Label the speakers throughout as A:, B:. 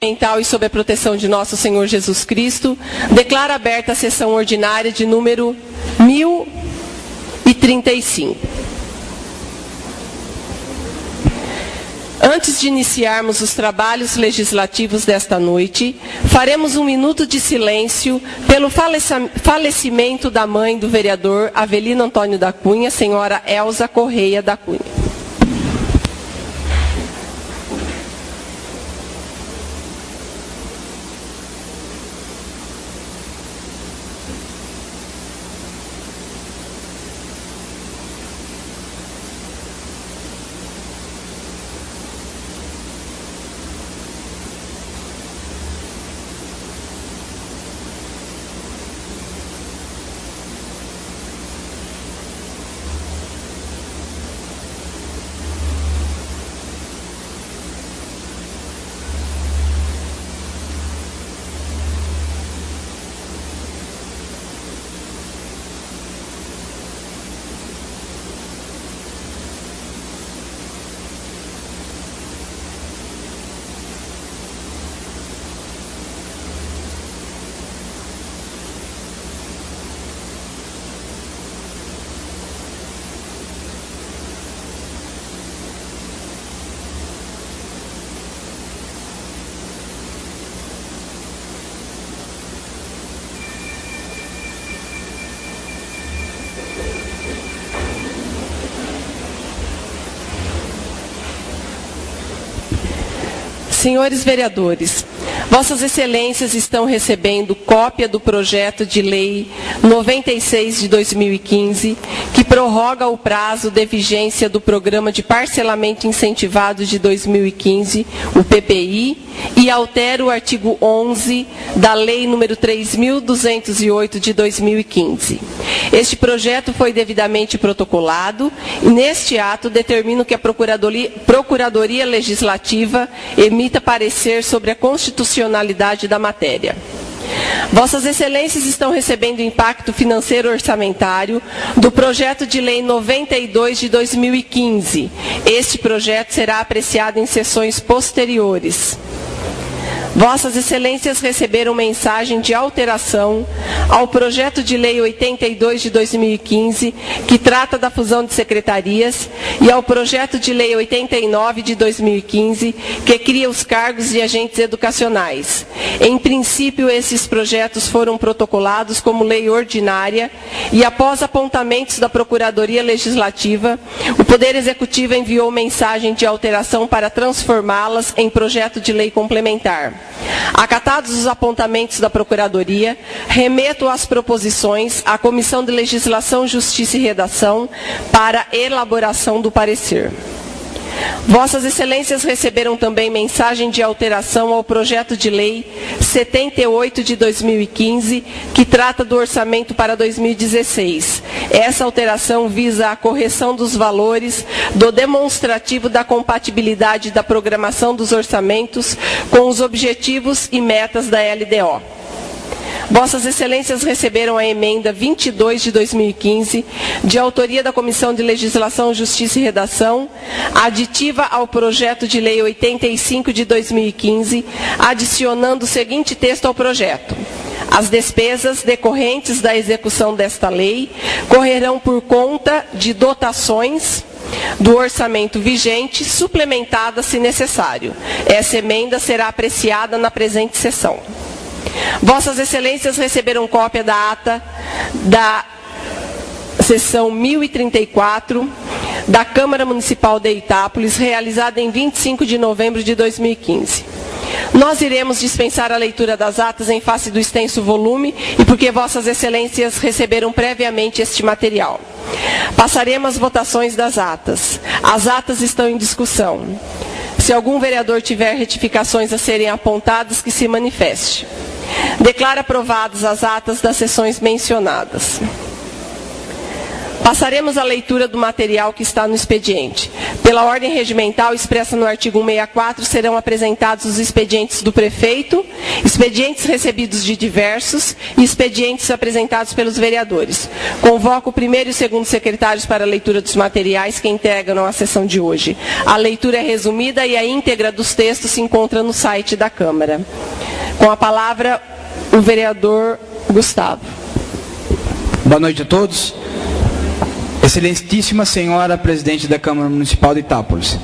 A: mental e sob a proteção de nosso Senhor Jesus Cristo, declaro aberta a sessão ordinária de número 1035. Antes de iniciarmos os trabalhos legislativos desta noite, faremos um minuto de silêncio pelo falecimento da mãe do vereador Avelino Antônio da Cunha, senhora Elza Correia da Cunha. Senhores vereadores, Vossas Excelências estão recebendo cópia do projeto de lei 96 de 2015, que prorroga o prazo de vigência do Programa de Parcelamento Incentivado de 2015, o PPI, e altera o artigo 11 da Lei nº 3.208 de 2015. Este projeto foi devidamente protocolado e, neste ato, determino que a Procuradoria Legislativa emita parecer sobre a constitucionalidade da matéria. Vossas Excelências estão recebendo impacto financeiro orçamentário do projeto de lei 92 de 2015. Este projeto será apreciado em sessões posteriores. Vossas Excelências receberam mensagem de alteração ao projeto de lei 82 de 2015, que trata da fusão de secretarias, e ao projeto de lei 89 de 2015, que cria os cargos de agentes educacionais. Em princípio, esses projetos foram protocolados como lei ordinária e, após apontamentos da Procuradoria Legislativa, o Poder Executivo enviou mensagem de alteração para transformá-las em projeto de lei complementar. Acatados os apontamentos da Procuradoria, remeto as proposições à Comissão de Legislação, Justiça e Redação para elaboração do parecer. Vossas Excelências receberam também mensagem de alteração ao projeto de lei 78 de 2015, que trata do orçamento para 2016. Essa alteração visa a correção dos valores do demonstrativo da compatibilidade da programação dos orçamentos com os objetivos e metas da LDO. Vossas Excelências receberam a emenda 22 de 2015, de autoria da Comissão de Legislação, Justiça e Redação, aditiva ao projeto de lei 85 de 2015, adicionando o seguinte texto ao projeto: as despesas decorrentes da execução desta lei correrão por conta de dotações do orçamento vigente, suplementada se necessário. Essa emenda será apreciada na presente sessão. Vossas Excelências receberam cópia da ata da sessão 1034 da Câmara Municipal de Itápolis, realizada em 25 de novembro de 2015. Nós iremos dispensar a leitura das atas em face do extenso volume e porque Vossas Excelências receberam previamente este material. Passaremos às votações das atas. As atas estão em discussão. Se algum vereador tiver retificações a serem apontadas, que se manifeste. Declaro aprovadas as atas das sessões mencionadas. Passaremos à leitura do material que está no expediente. Pela ordem regimental expressa no artigo 164, serão apresentados os expedientes do prefeito, expedientes recebidos de diversos e expedientes apresentados pelos vereadores. Convoco o primeiro e o segundo secretários para a leitura dos materiais que integram a sessão de hoje. A leitura é resumida e a íntegra dos textos se encontra no site da Câmara. Com a palavra, o vereador Gustavo.
B: Boa noite a todos. Excelentíssima Senhora Presidente da Câmara Municipal de Itápolis.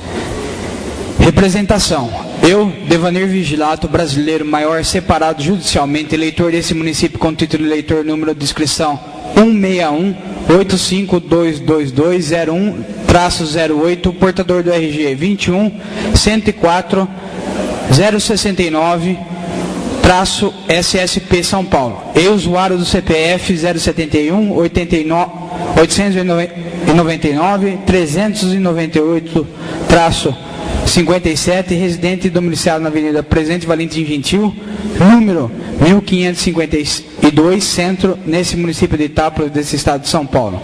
B: Representação. Eu, Devanir Vigilato, brasileiro maior, separado judicialmente, eleitor desse município com título de eleitor, número de inscrição 161-8522201-08, portador do RG 21-104-069-SSP São Paulo. E usuário do CPF 071 899 398-57, residente e domiciliado na Avenida Presidente Valentim Gentil, número 1552, centro, nesse município de Itápolis, desse estado de São Paulo.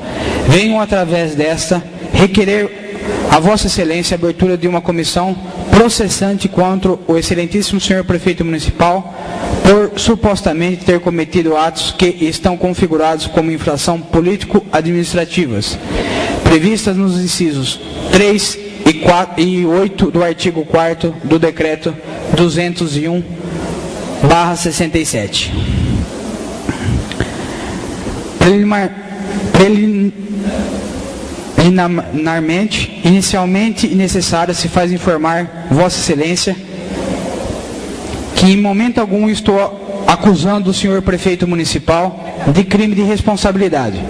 B: Venho, através desta, requerer a Vossa Excelência a abertura de uma comissão processante contra o excelentíssimo senhor prefeito municipal por supostamente ter cometido atos que estão configurados como infração político-administrativas, previstas nos incisos 3 e 8 do artigo 4º do decreto 201/67. Preliminarmente, inicialmente e necessário, se faz informar Vossa Excelência que em momento algum estou acusando o senhor prefeito municipal de crime de responsabilidade.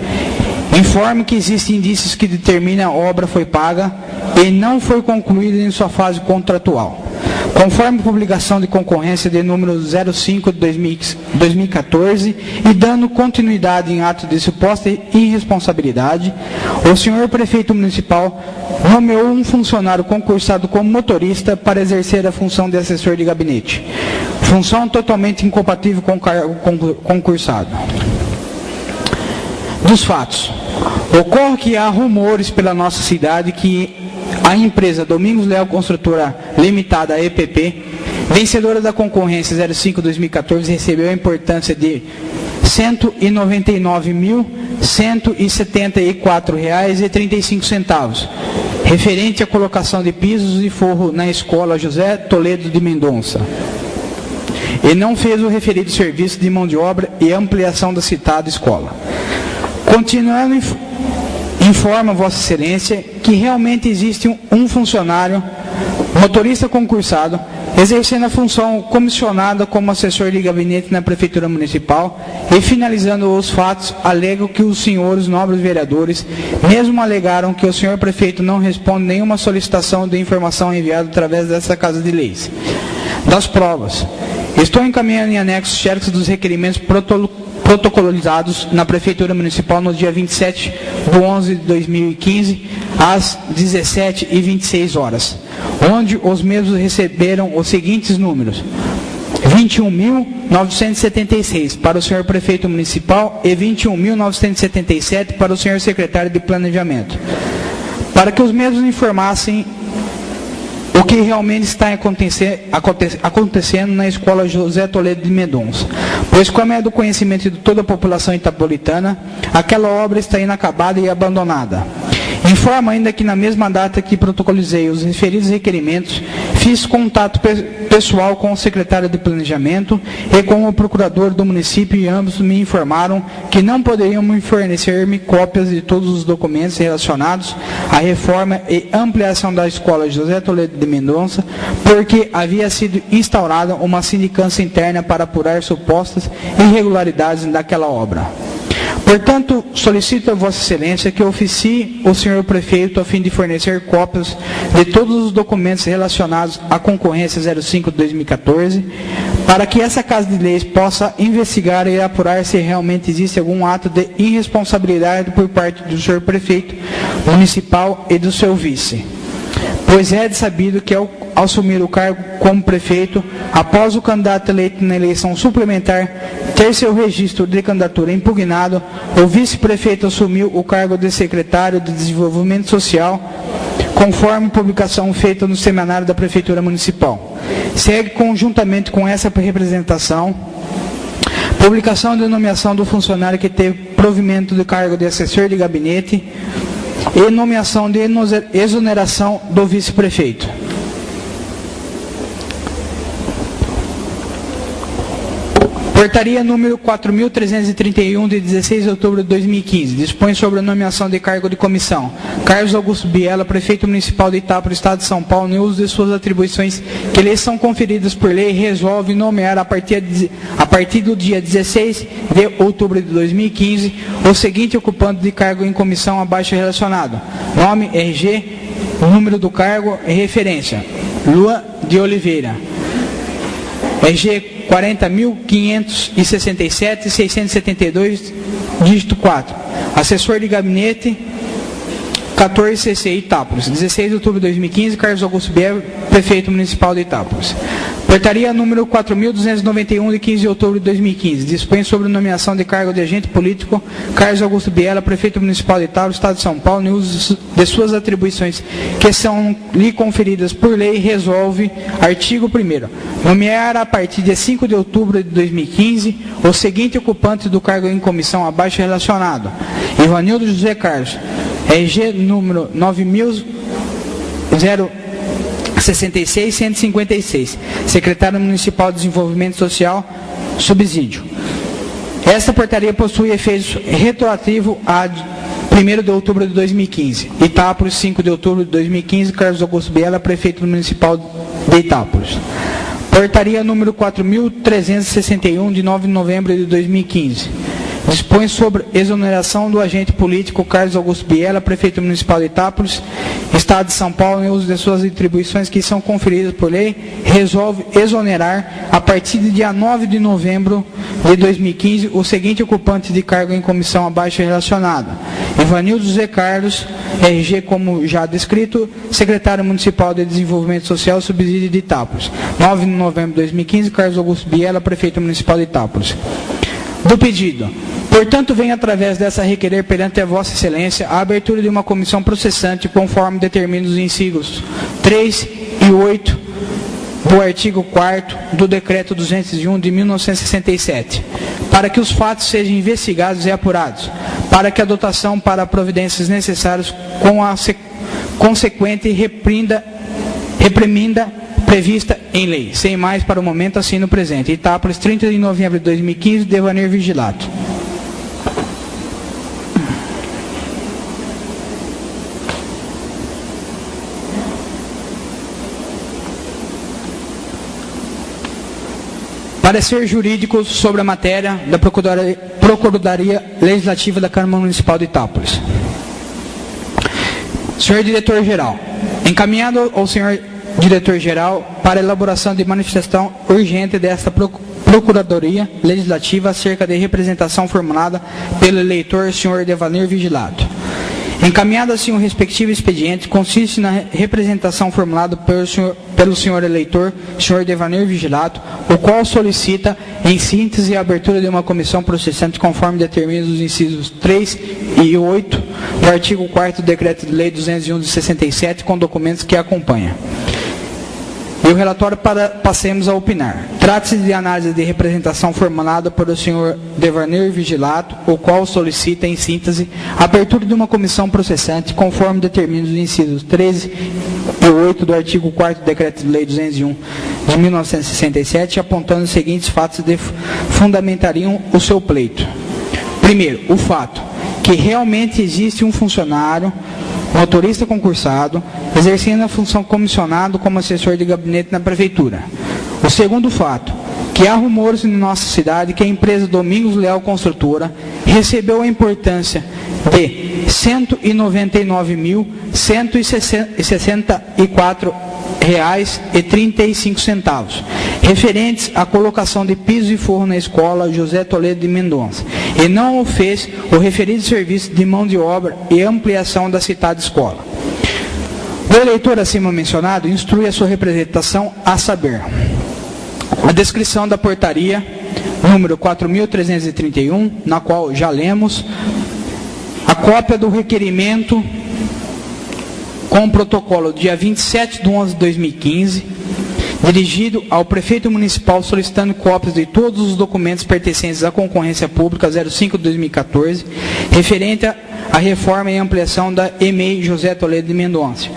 B: Informo que existem indícios que determinam a obra foi paga e não foi concluída em sua fase contratual. Conforme publicação de concorrência de número 05 de 2014 e dando continuidade em ato de suposta irresponsabilidade, o senhor prefeito municipal nomeou um funcionário concursado como motorista para exercer a função de assessor de gabinete, função totalmente incompatível com o cargo concursado. Dos fatos, ocorre que há rumores pela nossa cidade que a empresa Domingos Leal Construtora Limitada, EPP, vencedora da concorrência 05-2014, recebeu a importância de R$ 199.174,35, referente à colocação de pisos e forro na escola José Toledo de Mendonça, e não fez o referido serviço de mão de obra e ampliação da citada escola. Continuando, informa Vossa Excelência que realmente existe um funcionário, motorista concursado, exercendo a função comissionada como assessor de gabinete na Prefeitura Municipal, e finalizando os fatos, alegam que os senhores nobres vereadores mesmo alegaram que o senhor prefeito não responde nenhuma solicitação de informação enviada através dessa Casa de Leis. Das provas, estou encaminhando em anexo xerox dos requerimentos protocolizados na Prefeitura Municipal no dia 27/11/2015, às 17h26, onde os mesmos receberam os seguintes números: 21.976 para o senhor prefeito municipal e 21.977 para o senhor secretário de Planejamento, para que os mesmos informassem o que realmente está acontecendo na escola José Toledo de Mendonça, pois, como é do conhecimento de toda a população itapolitana, aquela obra está inacabada e abandonada. Informo ainda que na mesma data que protocolizei os referidos requerimentos, fiz contato pessoal com o secretário de Planejamento e com o procurador do município, e ambos me informaram que não poderiam me fornecer-me cópias de todos os documentos relacionados à reforma e ampliação da escola José Toledo de Mendonça, porque havia sido instaurada uma sindicância interna para apurar supostas irregularidades daquela obra. Portanto, solicito a Vossa Excelência que oficie o senhor prefeito a fim de fornecer cópias de todos os documentos relacionados à concorrência 05/2014, para que essa Casa de Leis possa investigar e apurar se realmente existe algum ato de irresponsabilidade por parte do senhor prefeito municipal e do seu vice. Pois é de sabido que, ao assumir o cargo como prefeito, após o candidato eleito na eleição suplementar ter seu registro de candidatura impugnado, o vice-prefeito assumiu o cargo de secretário de Desenvolvimento Social conforme publicação feita no semanário da Prefeitura Municipal. Segue conjuntamente com essa representação publicação de nomeação do funcionário que teve provimento do cargo de assessor de gabinete e nomeação de exoneração do vice-prefeito. Portaria número 4.331, de 16 de outubro de 2015, dispõe sobre a nomeação de cargo de comissão. Carlos Augusto Biela, prefeito municipal de Itápolis, Estado de São Paulo, no uso de suas atribuições que lhes são conferidas por lei, resolve nomear a partir do dia 16 de outubro de 2015 o seguinte ocupante de cargo em comissão abaixo relacionado: nome, RG, número do cargo e referência: Lua de Oliveira, RG 40.567.672, dígito 4. Assessor de gabinete, 14CC Itápolis. 16 de outubro de 2015, Carlos Augusto Biela, prefeito municipal de Itápolis. Portaria número 4.291, de 15 de outubro de 2015, dispõe sobre a nomeação de cargo de agente político. Carlos Augusto Biela, prefeito municipal de Itápolis, Estado de São Paulo, no uso de suas atribuições que são lhe conferidas por lei, resolve, artigo 1º, nomear a partir de 5 de outubro de 2015 o seguinte ocupante do cargo em comissão abaixo relacionado: Ivanildo José Carlos, RG número 9.066.156, secretário municipal de Desenvolvimento Social, subsídio. Esta portaria possui efeito retroativo a 1º de outubro de 2015. Itápolis, 5 de outubro de 2015, Carlos Augusto Biela, prefeito municipal de Itápolis. Portaria número 4.361, de 9 de novembro de 2015. Dispõe sobre exoneração do agente político Carlos Augusto Biela, prefeito municipal de Itápolis, Estado de São Paulo, em uso de suas atribuições que são conferidas por lei, resolve exonerar, a partir do dia 9 de novembro de 2015, o seguinte ocupante de cargo em comissão abaixo relacionada: Ivanildo José Carlos, RG como já descrito, secretário municipal de Desenvolvimento Social, subsídio de Itápolis. 9 de novembro de 2015, Carlos Augusto Biela, prefeito municipal de Itápolis. Do pedido. Portanto, venho através dessa requerer perante a Vossa Excelência a abertura de uma comissão processante conforme determinam os incisos 3 e 8 do artigo 4º do Decreto 201 de 1967, para que os fatos sejam investigados e apurados, para que a dotação para providências necessárias com a consequente reprimenda prevista em lei. Sem mais, para o momento, assino presente. Itápolis, 30 de novembro de 2015, Devaneio Vigilato. Parecer jurídico sobre a matéria da Procuradoria Legislativa da Câmara Municipal de Itápolis. Senhor Diretor-Geral, encaminhado ao senhor Diretor-Geral para elaboração de manifestação urgente desta Procuradoria Legislativa acerca de representação formulada pelo eleitor senhor Devaneio Vigilato. Encaminhado assim o respectivo expediente, consiste na representação formulada pelo senhor eleitor, senhor Devaneio Vigilato, o qual solicita, em síntese, a abertura de uma comissão processante conforme determinados os incisos 3 e 8 do artigo 4º do Decreto de Lei 201 de 67, com documentos que acompanham. E o relatório passemos a opinar. Trata-se de análise de representação formulada pelo senhor Devaneio Vigilato, o qual solicita, em síntese, a abertura de uma comissão processante, conforme determinados os incisos 13 e 8 do artigo 4º do Decreto de Lei 201 de 1967, apontando os seguintes fatos que fundamentariam o seu pleito. Primeiro, o fato que realmente existe um funcionário, motorista concursado, exercendo a função comissionado como assessor de gabinete na prefeitura. O segundo fato, que há rumores em nossa cidade que a empresa Domingos Leal Construtora recebeu a importância de R$ 199.164,35, referentes à colocação de piso e forro na escola José Toledo de Mendonça, e não o fez o referido serviço de mão de obra e ampliação da citada escola. O eleitor acima mencionado instrui a sua representação a saber: a descrição da portaria número 4.331, na qual já lemos, a cópia do requerimento com o protocolo dia 27/11/2015, dirigido ao prefeito municipal solicitando cópias de todos os documentos pertencentes à concorrência pública 05/2014, referente à reforma e ampliação da EMEI José Toledo de Mendonça.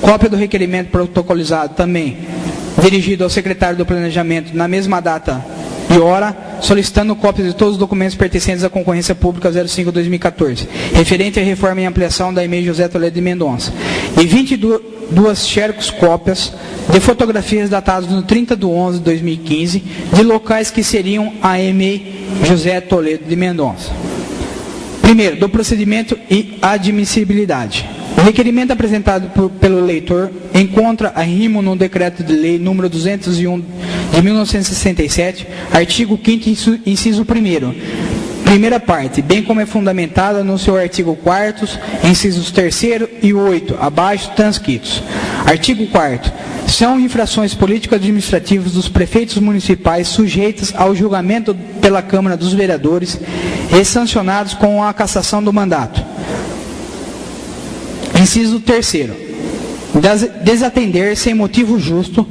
B: Cópia do requerimento protocolizado também, dirigido ao secretário do Planejamento na mesma data e hora, solicitando cópias de todos os documentos pertencentes à concorrência pública 05/2014, referente à reforma e ampliação da EMEI José Toledo de Mendonça. E 22 xerox cópias de fotografias datadas no 30/11/2015 de locais que seriam a EMEI José Toledo de Mendonça. Primeiro, do procedimento e admissibilidade. O requerimento apresentado pelo eleitor encontra arrimo no decreto de lei número 201 de 1967, artigo 5º, inciso 1º, primeira parte, bem como é fundamentada no seu artigo 4º, incisos 3º e 8º, abaixo transcritos. Artigo 4º. São infrações político-administrativas dos prefeitos municipais sujeitas ao julgamento pela Câmara dos Vereadores e sancionados com a cassação do mandato. Inciso 3º. Desatender sem motivo justo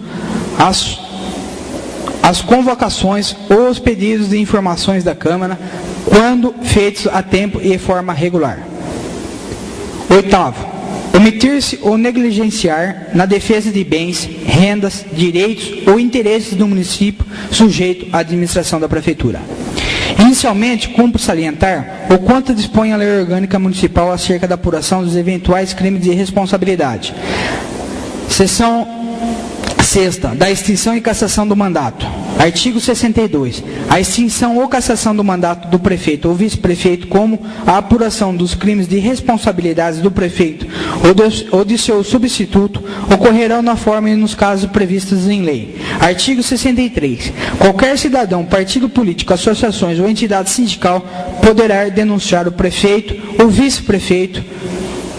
B: as convocações ou os pedidos de informações da Câmara, quando feitos a tempo e de forma regular. Oitavo. Omitir-se ou negligenciar na defesa de bens, rendas, direitos ou interesses do município sujeito à administração da Prefeitura. Inicialmente, cumpre salientar o quanto dispõe a Lei Orgânica Municipal acerca da apuração dos eventuais crimes de responsabilidade. Seção 6ª, da extinção e cassação do mandato. Artigo 62. A extinção ou cassação do mandato do prefeito ou vice-prefeito, como a apuração dos crimes de responsabilidade do prefeito ou de seu substituto, ocorrerão na forma e nos casos previstos em lei. Artigo 63. Qualquer cidadão, partido político, associações ou entidade sindical poderá denunciar o prefeito, o vice-prefeito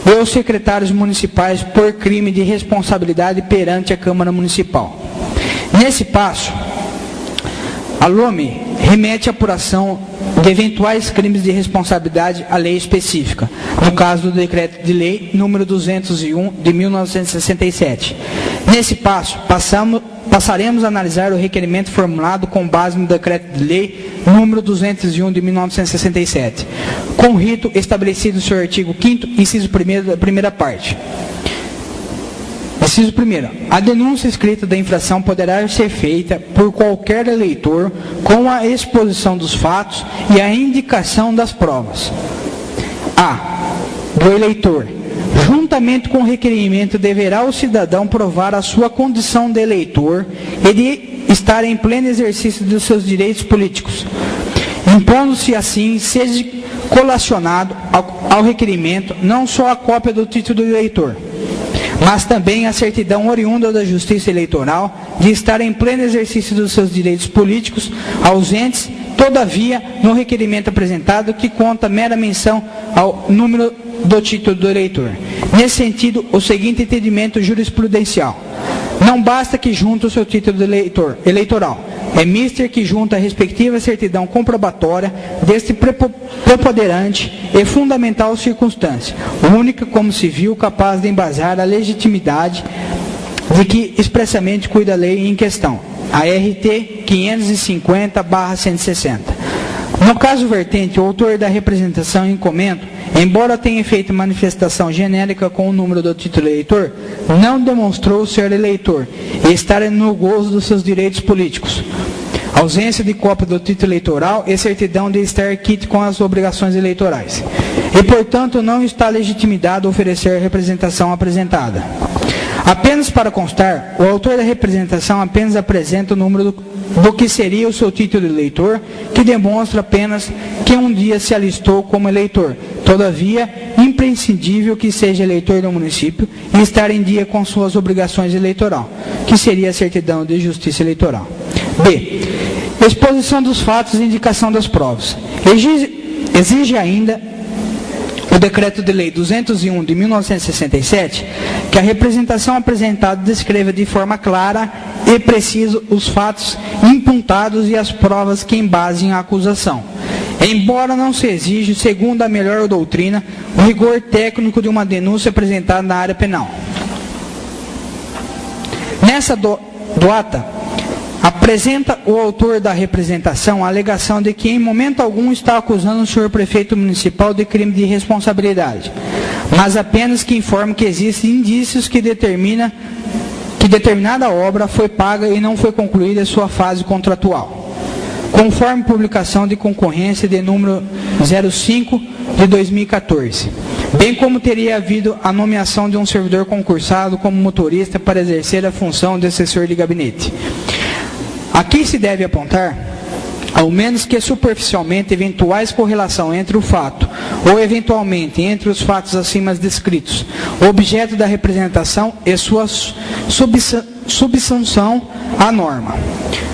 B: ou os secretários municipais por crime de responsabilidade perante a Câmara Municipal. Nesse passo, a LOME remete à apuração de eventuais crimes de responsabilidade à lei específica, no caso do decreto de lei número 201 de 1967. Nesse passo, passaremos a analisar o requerimento formulado com base no decreto de lei número 201 de 1967, com o rito estabelecido no seu artigo 5º, inciso 1º da primeira parte. Inciso 1º. A denúncia escrita da infração poderá ser feita por qualquer eleitor com a exposição dos fatos e a indicação das provas. A. Do eleitor. Juntamente com o requerimento, deverá o cidadão provar a sua condição de eleitor e de estar em pleno exercício dos seus direitos políticos, impondo-se assim, seja colacionado ao requerimento, não só a cópia do título do eleitor, mas também a certidão oriunda da Justiça Eleitoral de estar em pleno exercício dos seus direitos políticos, ausentes, todavia, no requerimento apresentado, que conta mera menção ao número do título do eleitor. Nesse sentido, o seguinte entendimento jurisprudencial: não basta que junte o seu título de eleitoral, é mister que junta a respectiva certidão comprobatória deste preponderante e fundamental circunstância, única como civil capaz de embasar a legitimidade de que expressamente cuida a lei em questão, a RT 550/160. No caso vertente, o autor da representação em comento, embora tenha feito manifestação genérica com o número do título eleitor, não demonstrou ser eleitor e estar no gozo dos seus direitos políticos. Ausência de cópia do título eleitoral e certidão de estar quite com as obrigações eleitorais. E, portanto, não está legitimado oferecer a representação apresentada. Apenas para constar, o autor da representação apenas apresenta o número do que seria o seu título de eleitor, que demonstra apenas que um dia se alistou como eleitor. Todavia, imprescindível que seja eleitor do município e estar em dia com suas obrigações eleitorais, que seria a certidão de justiça eleitoral. B. Exposição dos fatos e indicação das provas. Exige ainda o decreto de lei 201 de 1967 que a representação apresentada descreva de forma clara e precisa os fatos imputados e as provas que embasem a acusação. embora não se exija, segundo a melhor doutrina, o rigor técnico de uma denúncia apresentada na área penal. Nessa dota, apresenta o autor da representação a alegação de que em momento algum está acusando o senhor prefeito municipal de crime de responsabilidade, mas apenas que informa que existem indícios que determinada obra foi paga e não foi concluída em sua fase contratual, conforme publicação de concorrência de número 05 de 2014, bem como teria havido a nomeação de um servidor concursado como motorista para exercer a função de assessor de gabinete. Aqui se deve apontar, ao menos que superficialmente, eventuais correlação entre o fato, ou eventualmente entre os fatos acima descritos, objeto da representação e sua subsunção à norma.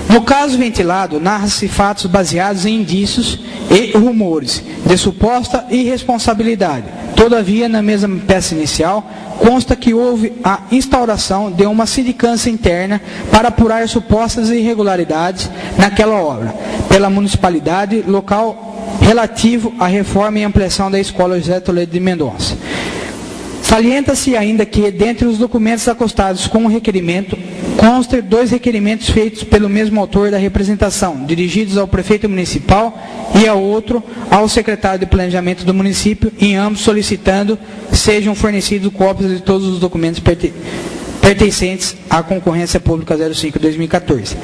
B: No caso ventilado, narra-se fatos baseados em indícios e rumores de suposta irresponsabilidade. Todavia, na mesma peça inicial, consta que houve a instauração de uma sindicância interna para apurar supostas irregularidades naquela obra, pela municipalidade local relativo à reforma e ampliação da Escola José Toledo de Mendonça. Salienta-se ainda que, dentre os documentos acostados com o requerimento, constam 2 requerimentos feitos pelo mesmo autor da representação, dirigidos ao prefeito municipal e ao outro ao secretário de planejamento do município, em ambos solicitando sejam fornecidos cópias de todos os documentos pertencentes à concorrência pública 05/2014.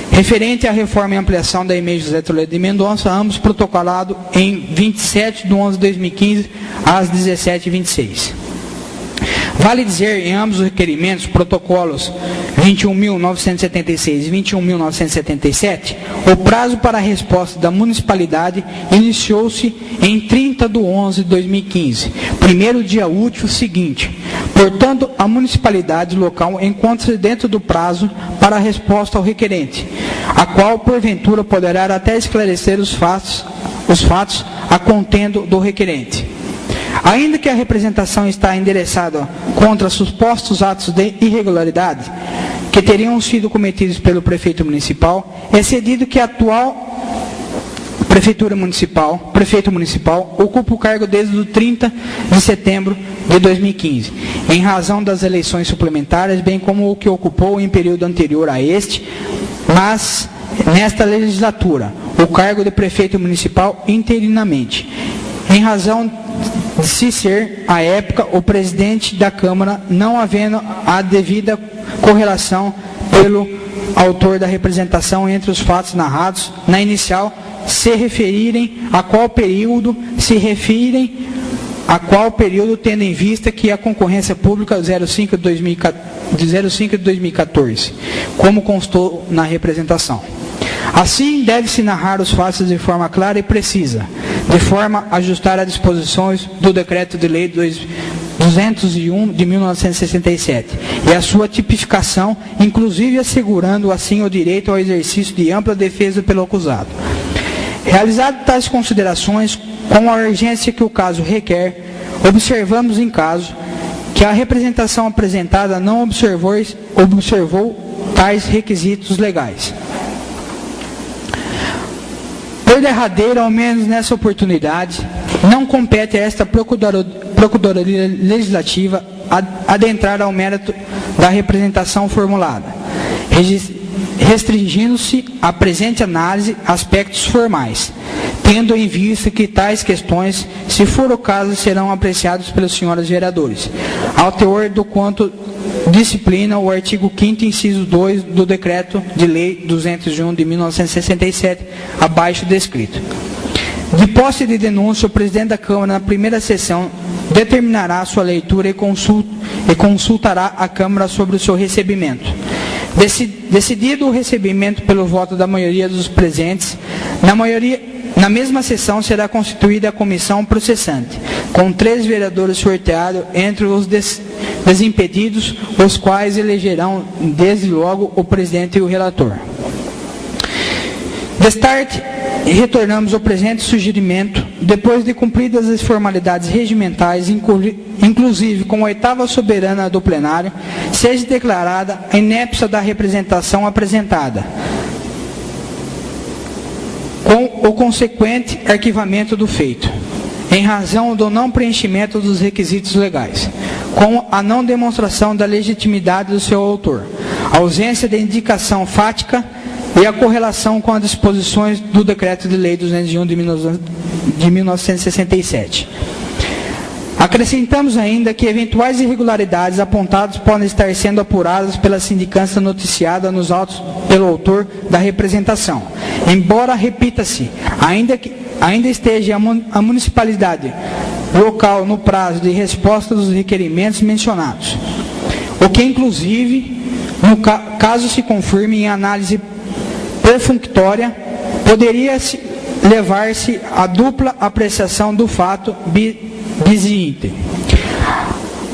B: Referente à reforma e ampliação da EMEI José Toledo de Mendonça, ambos protocolados em 27/11/2015 às 17h26. Vale dizer, em ambos os requerimentos, protocolos 21.976 e 21.977, o prazo para a resposta da municipalidade iniciou-se em 30/11/2015, primeiro dia útil seguinte. Portanto, a municipalidade local encontra-se dentro do prazo para a resposta ao requerente, a qual, porventura, poderá até esclarecer os fatos a contendo do requerente. Ainda que a representação está endereçada contra supostos atos de irregularidade que teriam sido cometidos pelo prefeito municipal, é cedido que a atual prefeito municipal ocupa o cargo desde o 30 de setembro de 2015, em razão das eleições suplementares, bem como o que ocupou em período anterior a este, mas nesta legislatura, o cargo de prefeito municipal interinamente, em razão de se ser, à época, o presidente da Câmara, não havendo a devida correlação pelo autor da representação entre os fatos narrados na inicial, se refirem a qual período, tendo em vista que a concorrência pública 05 de 2014, como constou na representação. Assim, deve-se narrar os fatos de forma clara e precisa, de forma a ajustar as disposições do Decreto de Lei 201 de 1967 e a sua tipificação, inclusive assegurando assim o direito ao exercício de ampla defesa pelo acusado. Realizadas tais considerações, com a urgência que o caso requer, observamos em caso que a representação apresentada não observou tais requisitos legais. Por derradeiro, ao menos nessa oportunidade, não compete a esta Procuradoria Legislativa adentrar ao mérito da representação formulada, restringindo-se à presente análise aspectos formais, tendo em vista que tais questões, se for o caso, serão apreciadas pelos senhores vereadores, ao teor do quanto disciplina o artigo 5º, inciso 2 do Decreto de Lei 201 de 1967, abaixo descrito. De posse de denúncia, o presidente da Câmara, na primeira sessão, determinará sua leitura e consultará a Câmara sobre o seu recebimento. Decidido o recebimento pelo voto da maioria dos presentes, na mesma sessão será constituída a comissão processante, com 3 vereadores sorteados entre os desimpedidos, os quais elegerão desde logo o presidente e o relator. Destarte, retornamos ao presente sugerimento, depois de cumpridas as formalidades regimentais, inclusive com a 8ª soberana do plenário, seja declarada a inépcia da representação apresentada. com o consequente arquivamento do feito, em razão do não preenchimento dos requisitos legais, com a não demonstração da legitimidade do seu autor, a ausência de indicação fática e a correlação com as disposições do Decreto de Lei 201 de 1967. Acrescentamos ainda que eventuais irregularidades apontadas podem estar sendo apuradas pela sindicância noticiada nos autos pelo autor da representação, embora, repita-se, ainda esteja a municipalidade local no prazo de resposta dos requerimentos mencionados, o que inclusive, no caso se confirme em análise perfunctória, poderia levar-se à dupla apreciação do fato bis idem.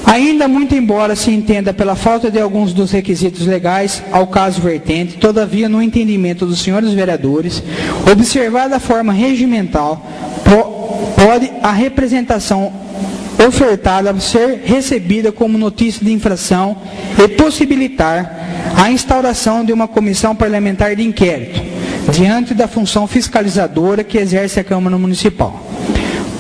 B: Ainda muito embora se entenda pela falta de alguns dos requisitos legais ao caso vertente, todavia, no entendimento dos senhores vereadores, observada a forma regimental, pode a representação ofertada ser recebida como notícia de infração e possibilitar a instauração de uma comissão parlamentar de inquérito, diante da função fiscalizadora que exerce a Câmara Municipal.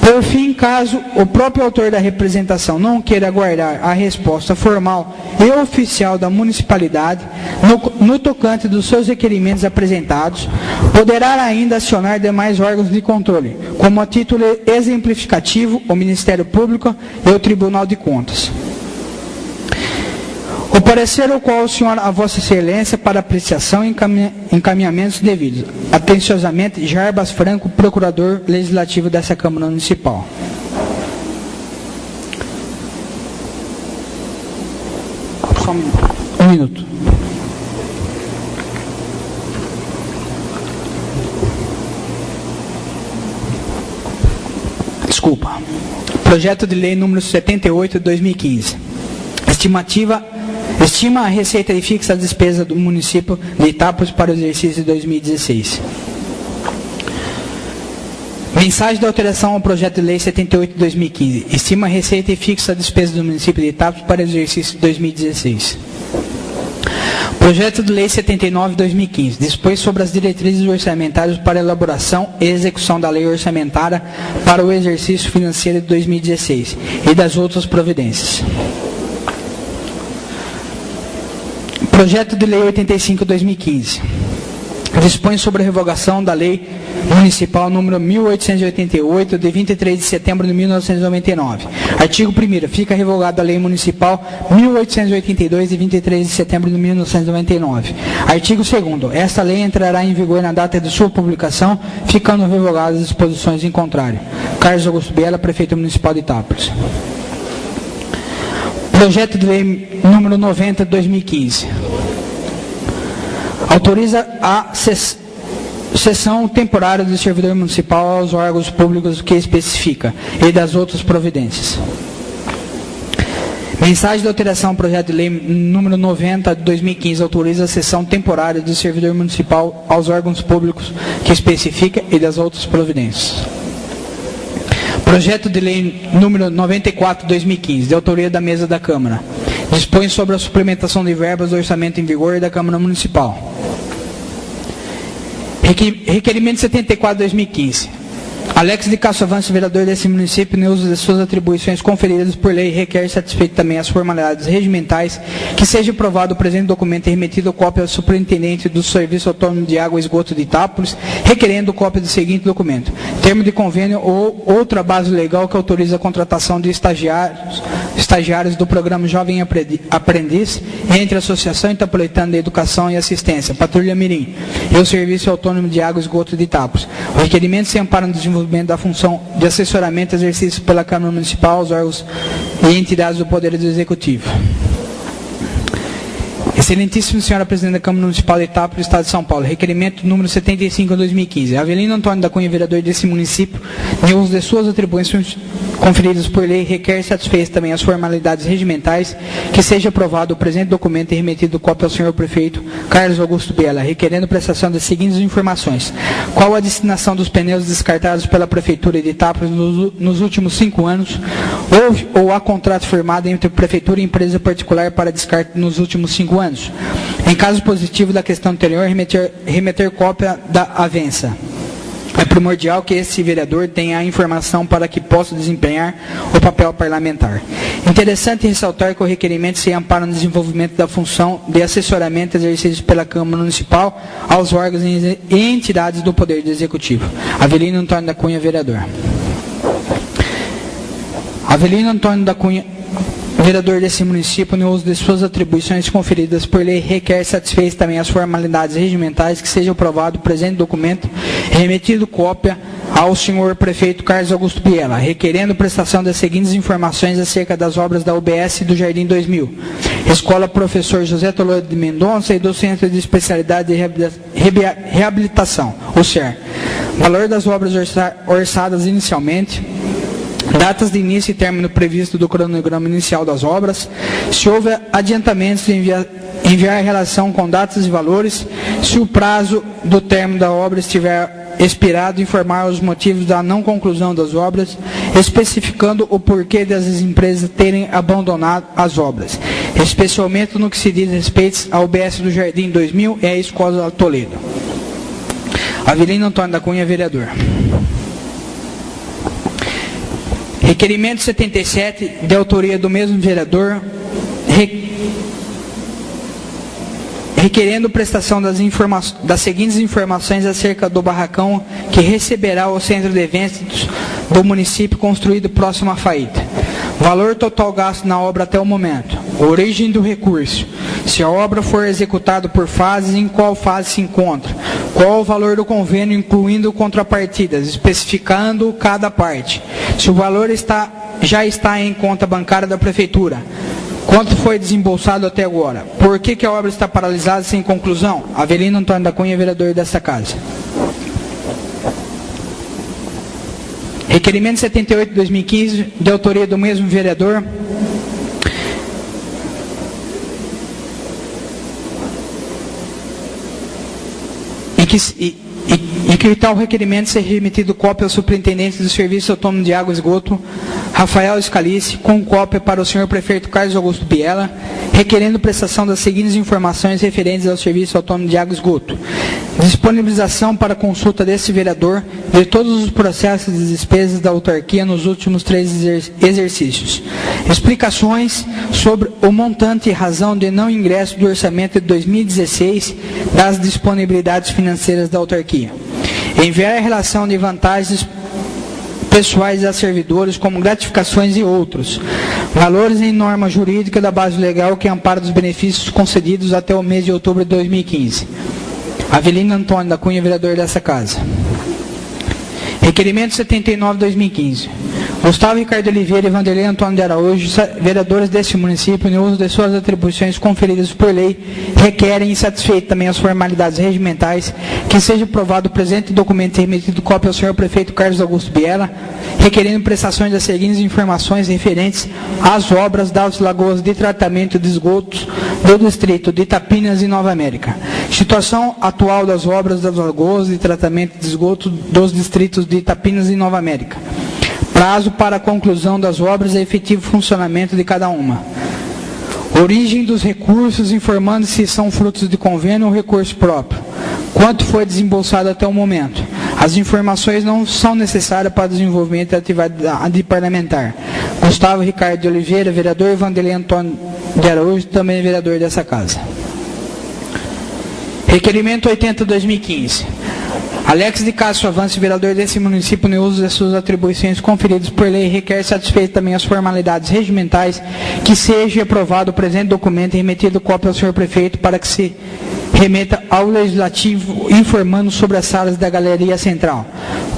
B: Por fim, caso o próprio autor da representação não queira aguardar a resposta formal e oficial da municipalidade no tocante dos seus requerimentos apresentados, poderá ainda acionar demais órgãos de controle, como a título exemplificativo o Ministério Público e o Tribunal de Contas. O parecer ao qual o senhor, a vossa excelência, para apreciação e encaminhamentos devidos. Atenciosamente, Jarbas Franco, procurador legislativo dessa Câmara Municipal. Só um minuto. Desculpa. Projeto de lei número 78 de 2015. Estima a receita e fixa a despesa do município de Itápolis para o exercício de 2016. Mensagem de alteração ao projeto de lei 78 de 2015. Estima a receita e fixa a despesa do município de Itápolis para o exercício de 2016. Projeto de lei 79 de 2015. Dispõe sobre as diretrizes orçamentárias para elaboração e execução da lei orçamentária para o exercício financeiro de 2016 e das outras providências. Projeto de lei 85 de 2015. Dispõe sobre a revogação da lei municipal número 1888 de 23 de setembro de 1999. Artigo 1º. Fica revogada a lei municipal 1882 de 23 de setembro de 1999. Artigo 2º. Esta lei entrará em vigor na data de sua publicação, ficando revogadas as disposições em contrário. Carlos Augusto Biela, Prefeito Municipal de Itápolis. Projeto de lei número 90 de 2015. Autoriza a cessão temporária do servidor municipal aos órgãos públicos que especifica e das outras providências. Mensagem de alteração ao projeto de lei número 90 de 2015 autoriza a cessão temporária do servidor municipal aos órgãos públicos que especifica e das outras providências. Projeto de lei número 94 de 2015, de autoria da mesa da Câmara. Dispõe sobre a suplementação de verbas do orçamento em vigor da Câmara Municipal. Requerimento 74 de 2015. Alex de Castro Avanço, vereador desse município, no uso de suas atribuições conferidas por lei, requer satisfeito também as formalidades regimentais, que seja aprovado o presente documento e remetido cópia ao superintendente do Serviço Autônomo de Água e Esgoto de Itápolis, requerendo cópia do seguinte documento: termo de convênio ou outra base legal que autoriza a contratação de estagiários do programa Jovem Aprendiz entre a Associação Itapolitana de Educação e Assistência, Patrulha Mirim, e o Serviço Autônomo de Água e Esgoto de Itápolis. O requerimento se ampara no desenvolvimento da função de assessoramento exercício pela Câmara Municipal aos órgãos e entidades do Poder Executivo. Excelentíssima Senhora Presidente da Câmara Municipal de Itápolis, Estado de São Paulo. Requerimento número 75 de 2015. Avelino Antônio da Cunha, vereador desse município, em uso de suas atribuições conferidas por lei, requer satisfeitas também as formalidades regimentais, que seja aprovado o presente documento e remetido cópia ao senhor prefeito Carlos Augusto Biela, requerendo prestação das seguintes informações: qual a destinação dos pneus descartados pela Prefeitura de Itápolis nos últimos 5 anos, ou há contrato firmado entre Prefeitura e empresa particular para descarte nos últimos 5 anos? Em caso positivo da questão anterior, remeter cópia da avença. primordial que esse vereador tenha a informação para que possa desempenhar o papel parlamentar. Interessante ressaltar que o requerimento se ampara no desenvolvimento da função de assessoramento exercido pela Câmara Municipal aos órgãos e entidades do Poder Executivo. Avelino Antônio da Cunha, vereador. Avelino Antônio da Cunha, vereador desse município, no uso de suas atribuições conferidas por lei, requer satisfeitas também as formalidades regimentais que seja aprovado o presente documento, remetido cópia ao senhor prefeito Carlos Augusto Biela, requerendo prestação das seguintes informações acerca das obras da UBS do Jardim 2000, Escola Professor José Toledo de Mendonça e do Centro de Especialidade de Reabilitação, o CER. Valor das obras orçadas inicialmente, datas de início e término previsto do cronograma inicial das obras, se houve adiantamentos, enviar a relação com datas e valores, se o prazo do término da obra estiver expirado, informar os motivos da não conclusão das obras, especificando o porquê das empresas terem abandonado as obras, especialmente no que se diz respeito ao UBS do Jardim 2000 e à Escola Toledo. Avelino Antônio da Cunha, vereador. Requerimento 77, de autoria do mesmo vereador, requerendo prestação das seguintes informações acerca do barracão que receberá o centro de eventos do município construído próximo à FAITA. Valor total gasto na obra até o momento. Origem do recurso. Se a obra for executada por fases, em qual fase se encontra. Qual o valor do convênio, incluindo contrapartidas, especificando cada parte. Se o valor já está em conta bancária da Prefeitura. Quanto foi desembolsado até agora? Por que a obra está paralisada sem conclusão? Avelino Antônio da Cunha, vereador desta casa. Requerimento 78 de 2015, de autoria do mesmo vereador, e que tal requerimento seja remetido cópia ao superintendente do Serviço Autônomo de Água e Esgoto, Rafael Scalice, com cópia para o senhor prefeito Carlos Augusto Biela, requerendo prestação das seguintes informações referentes ao Serviço Autônomo de Água e Esgoto. Disponibilização para consulta desse vereador de todos os processos e despesas da autarquia nos últimos 3 exercícios. Explicações sobre o montante e razão de não ingresso do orçamento de 2016 das disponibilidades financeiras da autarquia. Enviar a relação de vantagens pessoais a servidores, como gratificações e outros. Valores em norma jurídica da base legal que ampara os benefícios concedidos até o mês de outubro de 2015. Avelino Antônio da Cunha, vereador dessa casa. Requerimento 79 de 2015. Gustavo Ricardo Oliveira e Vanderlei Antônio de Araújo, vereadores deste município, no uso de suas atribuições conferidas por lei, requerem e satisfeitas também as formalidades regimentais, que seja aprovado o presente documento e remetido cópia ao senhor prefeito Carlos Augusto Biela, requerendo prestações das seguintes informações referentes às obras das lagoas de tratamento de esgotos do distrito de Itapinas e Nova América. Situação atual das obras das lagoas de tratamento de esgoto dos distritos de Itapinas e Nova América. Prazo para a conclusão das obras e efetivo funcionamento de cada uma. Origem dos recursos, informando se são frutos de convênio ou recurso próprio. Quanto foi desembolsado até o momento. As informações não são necessárias para o desenvolvimento da atividade parlamentar. Gustavo Ricardo de Oliveira, vereador, e Vanderlei Antônio de Araújo, também vereador dessa casa. Requerimento 80 de 2015. Alex de Castro Avance, vereador desse município, no uso das suas atribuições conferidas por lei, requer satisfeito também as formalidades regimentais, que seja aprovado o presente documento e remetido cópia ao senhor prefeito para que se remeta ao Legislativo informando sobre as salas da Galeria Central.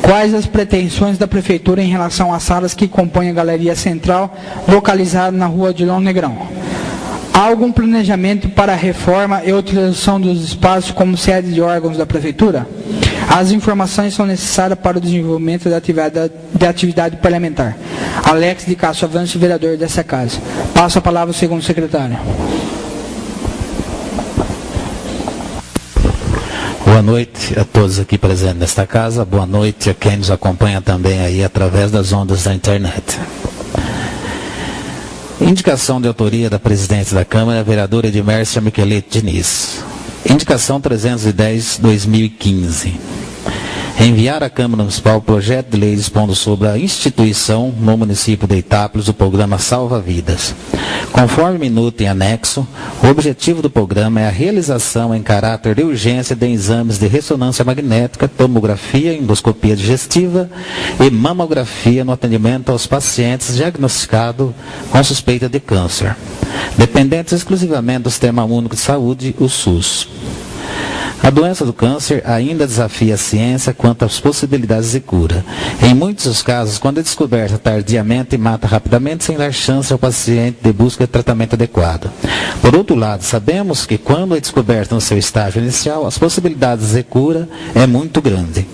B: Quais as pretensões da Prefeitura em relação às salas que compõem a Galeria Central, localizada na rua Odilon Negrão? Há algum planejamento para a reforma e utilização dos espaços como sede de órgãos da Prefeitura? As informações são necessárias para o desenvolvimento da atividade parlamentar. Alex de Castro Avance, vereador dessa casa. Passo a palavra ao segundo secretário.
C: Boa noite a todos aqui presentes nesta casa. Boa noite a quem nos acompanha também aí através das ondas da internet. Indicação de autoria da presidente da Câmara, vereadora Edmércia Michelete Diniz. Indicação 310/2015. enviar à Câmara Municipal o projeto de lei dispondo sobre a instituição no município de Itápolis do programa Salva Vidas. Conforme minuto em anexo, o objetivo do programa é a realização em caráter de urgência de exames de ressonância magnética, tomografia, endoscopia digestiva e mamografia no atendimento aos pacientes diagnosticados com suspeita de câncer, dependentes exclusivamente do Sistema Único de Saúde, o SUS. A doença do câncer ainda desafia a ciência quanto às possibilidades de cura. Em muitos dos casos, quando é descoberta tardiamente, mata rapidamente sem dar chance ao paciente de busca de tratamento adequado. Por outro lado, sabemos que quando é descoberta no seu estágio inicial, as possibilidades de cura é muito grande.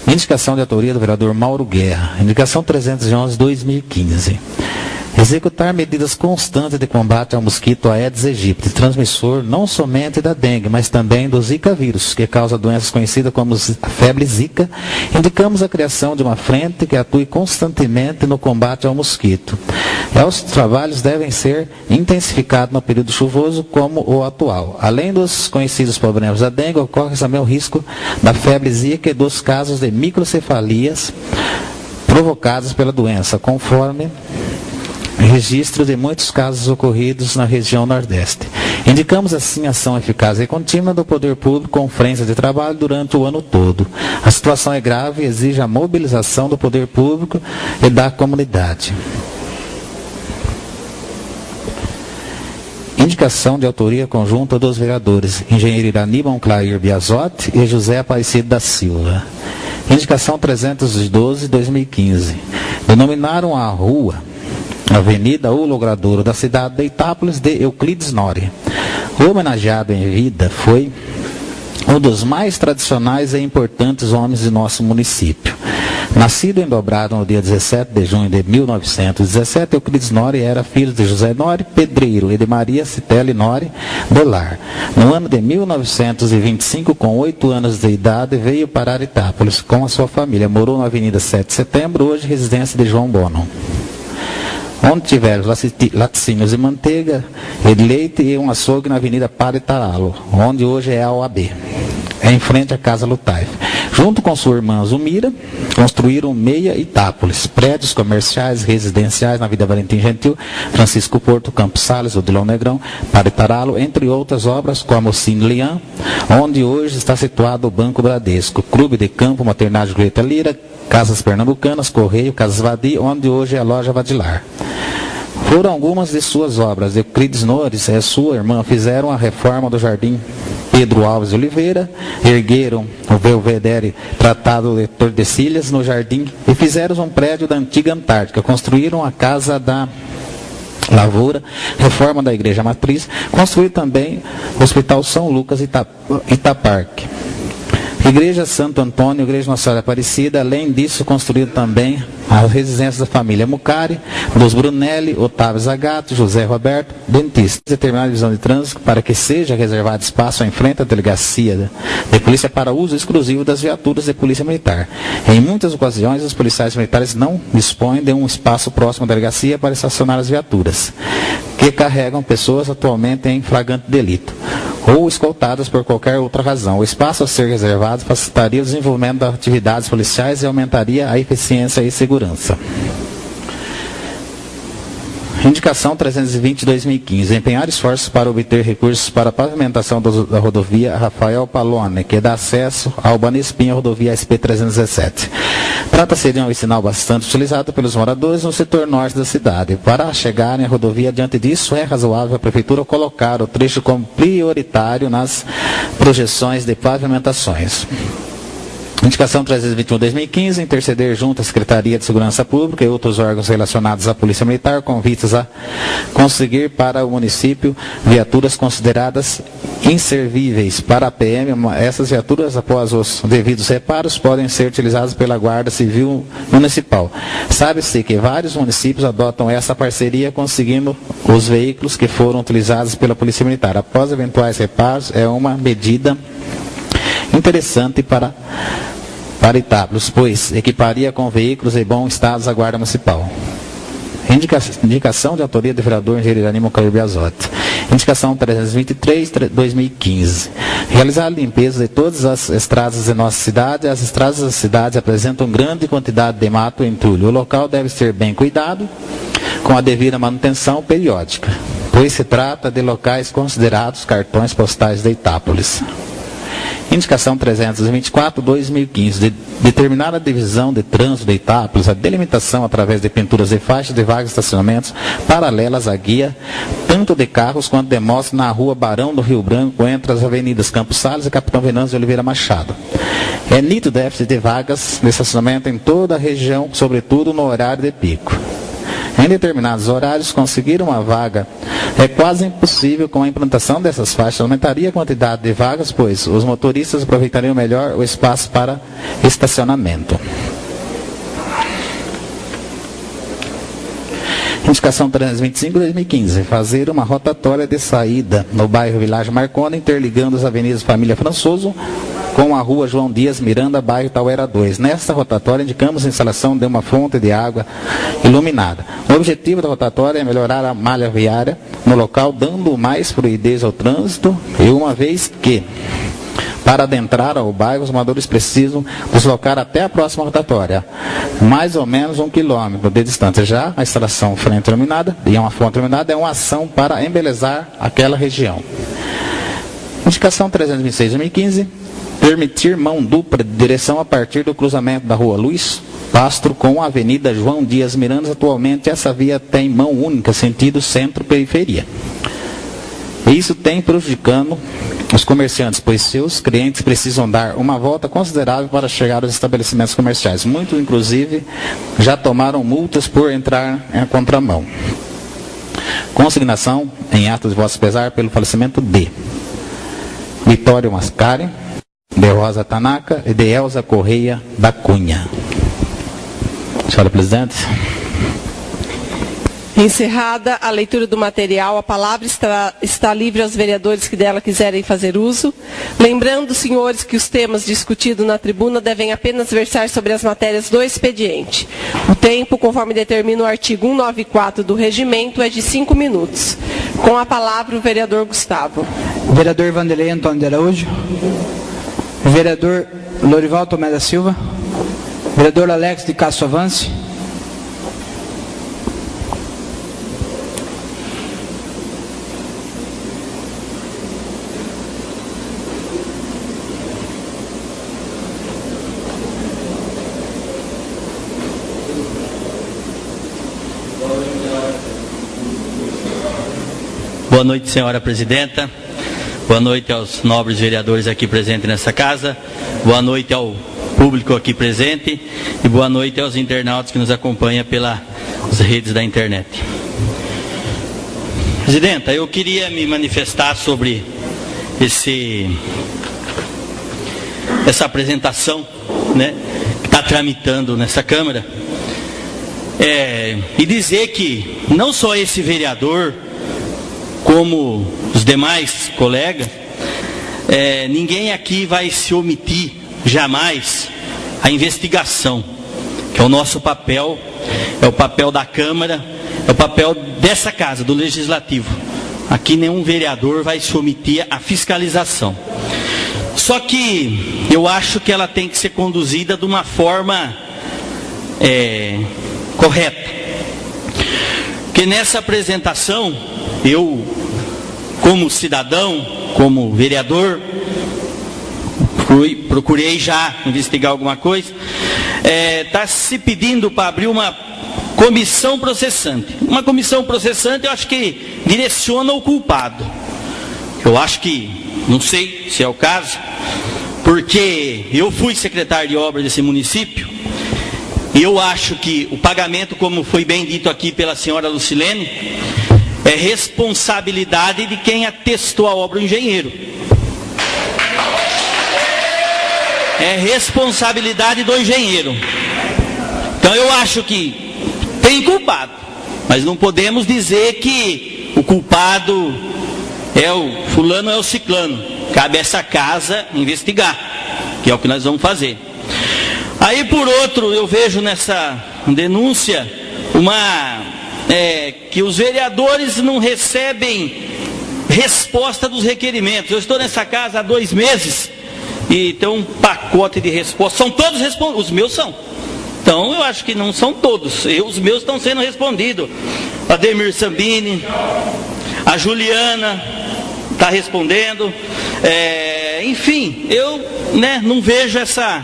C: Indicação de autoria do vereador Mauro Guerra. Indicação 311/2015. Executar medidas constantes de combate ao mosquito Aedes aegypti, transmissor não somente da dengue, mas também do Zika vírus, que causa doenças conhecidas como a febre Zika. Indicamos a criação de uma frente que atue constantemente no combate ao mosquito. Os trabalhos devem ser intensificados no período chuvoso como o atual. Além dos conhecidos problemas da dengue, ocorre também o risco da febre Zika e dos casos de microcefalias provocados pela doença, conforme registro de muitos casos ocorridos na região Nordeste. Indicamos assim ação eficaz e contínua do poder público com frentes de trabalho durante o ano todo. A situação é grave e exige a mobilização do poder público e da comunidade. Indicação de autoria conjunta dos vereadores engenheiro Iraníbal Clair Biasotti e José Aparecido da Silva. Indicação 312/2015. Denominaram a rua Avenida O Logradouro da cidade de Itápolis de Euclides Nori. O homenageado em vida foi um dos mais tradicionais e importantes homens de nosso município. Nascido em Dobrado no dia 17 de junho de 1917, Euclides Nori era filho de José Nori, pedreiro, e de Maria Citele Nori do Lar. No ano de 1925, com 8 anos de idade, veio para Itápolis com a sua família. Morou na Avenida 7 de Setembro, hoje residência de João Bono, onde tiveram laticínios de manteiga e de leite e um açougue na Avenida Padre Taralo, onde hoje é a OAB, em frente à Casa Lutaif. Junto com sua irmã Zumira, construíram Meia Itápolis, prédios comerciais, residenciais na Vida Valentim Gentil, Francisco Porto, Campos Sales, Odilon Negrão, Padre Taralo, entre outras obras, como o Cine Lian, onde hoje está situado o Banco Bradesco, Clube de Campo, Maternidade Julieta Lira, Casas Pernambucanas, Correio, Casas Vadi, onde hoje é a Loja Vadilar. Foram algumas de suas obras. Euclides Nores e sua irmã fizeram a reforma do Jardim Pedro Alves de Oliveira, ergueram o Belvedere Tratado de Tordesilhas no jardim e fizeram um prédio da antiga Antártica. Construíram a Casa da Lavoura, reforma da Igreja Matriz, construíram também o Hospital São Lucas Itaparque. Igreja Santo Antônio, Igreja Nossa Senhora Aparecida. Além disso, construíram também as residências da família Mucari, dos Brunelli, Otávio Zagato, José Roberto, dentista. Determinar a divisão de trânsito para que seja reservado espaço em frente à delegacia de polícia para uso exclusivo das viaturas de polícia militar. Em muitas ocasiões, os policiais militares não dispõem de um espaço próximo à delegacia para estacionar as viaturas, que carregam pessoas atualmente em flagrante delito ou escoltadas por qualquer outra razão. O espaço a ser reservado facilitaria o desenvolvimento das atividades policiais e aumentaria a eficiência e segurança. Indicação 320/2015. Empenhar esforços para obter recursos para a pavimentação da rodovia Rafael Palone, que dá acesso ao Banespinha, rodovia SP-317. Trata-se de um sinal bastante utilizado pelos moradores no setor norte da cidade. Para chegarem à rodovia, diante disso, é razoável a Prefeitura colocar o trecho como prioritário nas projeções de pavimentações. Indicação 321/2015, interceder junto à Secretaria de Segurança Pública e outros órgãos relacionados à Polícia Militar com vistas a conseguir para o município viaturas consideradas inservíveis para a PM. Essas viaturas, após os devidos reparos, podem ser utilizadas pela Guarda Civil Municipal. Sabe-se que vários municípios adotam essa parceria, conseguindo os veículos que foram utilizados pela Polícia Militar. Após eventuais reparos, é uma medida interessante para Itápolis, pois equiparia com veículos em bom estado a Guarda Municipal. Indicação de autoria do vereador engenheiro Aníbal Clair Biasotti. Indicação 323/2015. Realizar a limpeza de todas as estradas de nossa cidade. As estradas da cidade apresentam grande quantidade de mato e entulho. O local deve ser bem cuidado, com a devida manutenção periódica, pois se trata de locais considerados cartões postais de Itápolis. Indicação 324/2015. Determinar a divisão de trânsito de Itápolis, a delimitação através de pinturas de faixas de vagas de estacionamentos paralelas à guia, tanto de carros quanto de motos, na rua Barão do Rio Branco, entre as avenidas Campos Salles e Capitão Venâncio de Oliveira Machado. É nítido déficit de vagas de estacionamento em toda a região, sobretudo no horário de pico. Em determinados horários, conseguir uma vaga é quase impossível. Com a implantação dessas faixas, aumentaria a quantidade de vagas, pois os motoristas aproveitariam melhor o espaço para estacionamento. Indicação 325/2015. Fazer uma rotatória de saída no bairro Vilagem Marconi, interligando as avenidas Família Françoso com a rua João Dias Miranda, bairro Tauera 2. Nesta rotatória, indicamos a instalação de uma fonte de água iluminada. O objetivo da rotatória é melhorar a malha viária no local, dando mais fluidez ao trânsito, e uma vez que, para adentrar ao bairro, os moradores precisam deslocar até a próxima rotatória, mais ou menos 1 quilômetro de distância. Já a instalação frente iluminada, e uma fonte iluminada, é uma ação para embelezar aquela região. Indicação 326/2015. Permitir mão dupla de direção a partir do cruzamento da rua Luiz Pastro com a avenida João Dias Miranda. Atualmente essa via tem mão única, sentido centro-periferia. Isso tem prejudicando os comerciantes, pois seus clientes precisam dar uma volta considerável para chegar aos estabelecimentos comerciais. Muitos, inclusive, já tomaram multas por entrar em contramão. Consignação em ato de vosso pesar pelo falecimento de Vitório Mascari, de Rosa Tanaka e de Elza Correia da Cunha. Senhora Presidente.
A: Encerrada a leitura do material, a palavra está livre aos vereadores que dela quiserem fazer uso. Lembrando, senhores, que os temas discutidos na tribuna devem apenas versar sobre as matérias do expediente. O tempo, conforme determina o artigo 194 do regimento, é de 5 minutos. Com a palavra, o vereador Gustavo.
B: Vereador Vanderlei Antônio de Araújo. Vereador Lorival Tomé da Silva. Vereador Alex de Castro Avance.
D: Boa noite, senhora presidenta. Boa noite aos nobres vereadores aqui presentes nessa casa. Boa noite ao público aqui presente. E boa noite aos internautas que nos acompanham pelas redes da internet. Presidenta, eu queria me manifestar sobre essa apresentação, né, que está tramitando nessa Câmara. E dizer que não só esse vereador, como os demais colegas, ninguém aqui vai se omitir jamais a investigação, que é o nosso papel, é o papel da Câmara, é o papel dessa casa, do Legislativo. Aqui nenhum vereador vai se omitir à fiscalização. Só que eu acho que ela tem que ser conduzida de uma forma correta. Porque nessa apresentação, eu, como cidadão, como vereador, procurei já investigar alguma coisa. Está se pedindo para abrir uma comissão processante. Uma comissão processante, eu acho que direciona o culpado. Eu acho que, não sei se é o caso, porque eu fui secretário de obras desse município, e eu acho que o pagamento, como foi bem dito aqui pela senhora Lucilene, é responsabilidade de quem atestou a obra, o engenheiro. É responsabilidade do engenheiro. Então eu acho que tem culpado, mas não podemos dizer que o culpado é o fulano ou é o ciclano. Cabe a essa casa investigar, que é o que nós vamos fazer. Aí, por outro, eu vejo nessa denúncia uma que os vereadores não recebem resposta dos requerimentos. Eu estou nessa casa há 2 meses e tem um pacote de respostas. São todos respondidos? Os meus são. Então eu acho que não são todos. Os meus estão sendo respondidos. A Ademir Sambini, a Juliana está respondendo. Enfim, eu não vejo essa.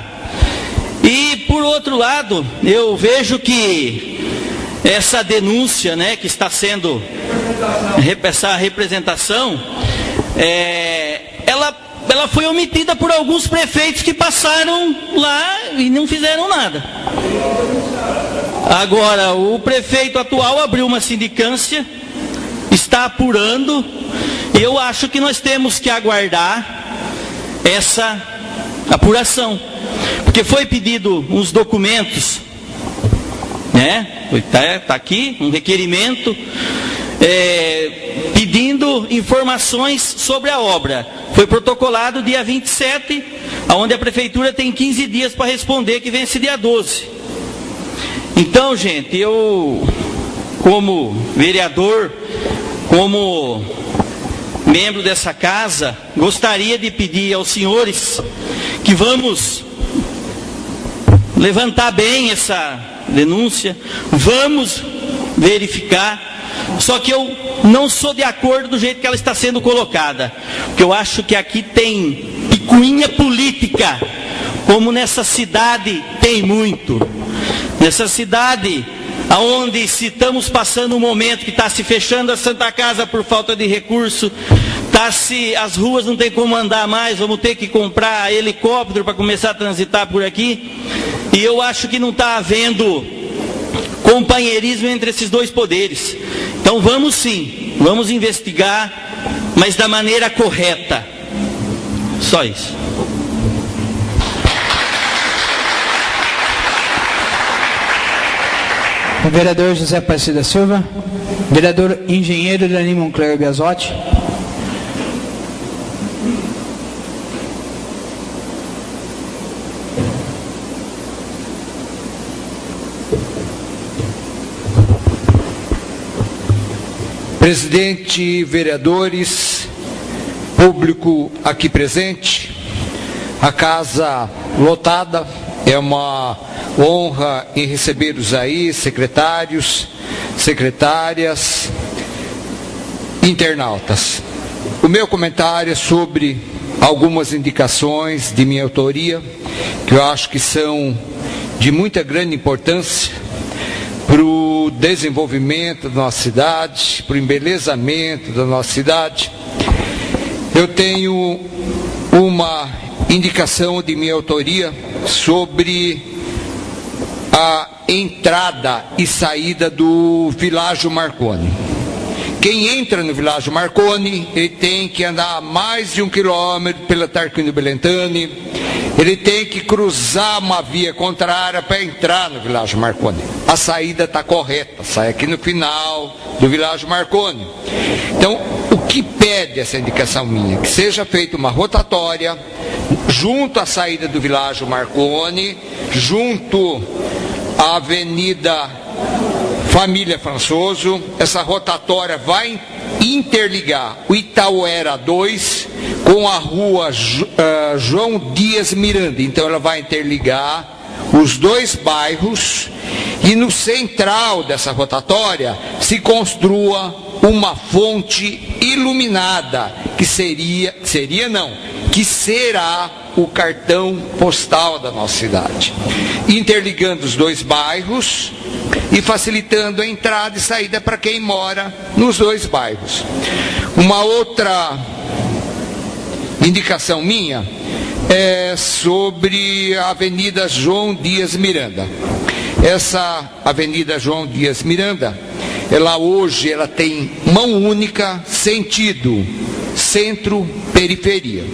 D: E por outro lado, eu vejo que essa denúncia, que está sendo, essa representação, ela foi omitida por alguns prefeitos que passaram lá e não fizeram nada. Agora, o prefeito atual abriu uma sindicância, está apurando, e eu acho que nós temos que aguardar essa apuração, porque foi pedido uns documentos, está aqui um requerimento pedindo informações sobre a obra. Foi protocolado dia 27, onde a prefeitura tem 15 dias para responder, que vence dia 12. Então, gente, eu, como vereador, como membro dessa casa, gostaria de pedir aos senhores que vamos levantar bem essa denúncia, vamos verificar. Só que eu não sou de acordo do jeito que ela está sendo colocada, porque eu acho que aqui tem picuinha política, como nessa cidade tem muito. Nessa cidade, onde se estamos passando um momento que está se fechando a Santa Casa por falta de recurso, as ruas não tem como andar mais, vamos ter que comprar helicóptero para começar a transitar por aqui, e eu acho que não está havendo companheirismo entre esses dois poderes. Então vamos sim, vamos investigar, mas da maneira correta. Só isso.
B: O vereador José Aparecido da Silva, vereador engenheiro Irani Moncler Biasotti.
E: Presidente, vereadores, público aqui presente, a casa lotada, é uma honra em receber-os aí, secretários, secretárias, internautas. O meu comentário é sobre algumas indicações de minha autoria, que eu acho que são de muita grande importância para o desenvolvimento da nossa cidade, para o embelezamento da nossa cidade. Eu tenho uma indicação de minha autoria sobre a entrada e saída do Világio Marconi. Quem entra no Világio Marconi, ele tem que andar mais de 1 quilômetro pela Tarquínio Belentani, ele tem que cruzar uma via contrária para entrar no Világio Marconi. A saída está correta, sai aqui no final do Világio Marconi. Então, o que pede essa indicação minha? Que seja feita uma rotatória junto à saída do Világio Marconi, junto à Avenida Família Françoso. Essa rotatória vai interligar o Itauera 2 com a rua João Dias Miranda. Então ela vai interligar os dois bairros, e no central dessa rotatória se construa uma fonte iluminada, que será o cartão postal da nossa cidade, interligando os dois bairros e facilitando a entrada e saída para quem mora nos dois bairros. Uma outra indicação minha é sobre a Avenida João Dias Miranda. Essa Avenida João Dias Miranda, hoje ela tem mão única, sentido centro-periferia.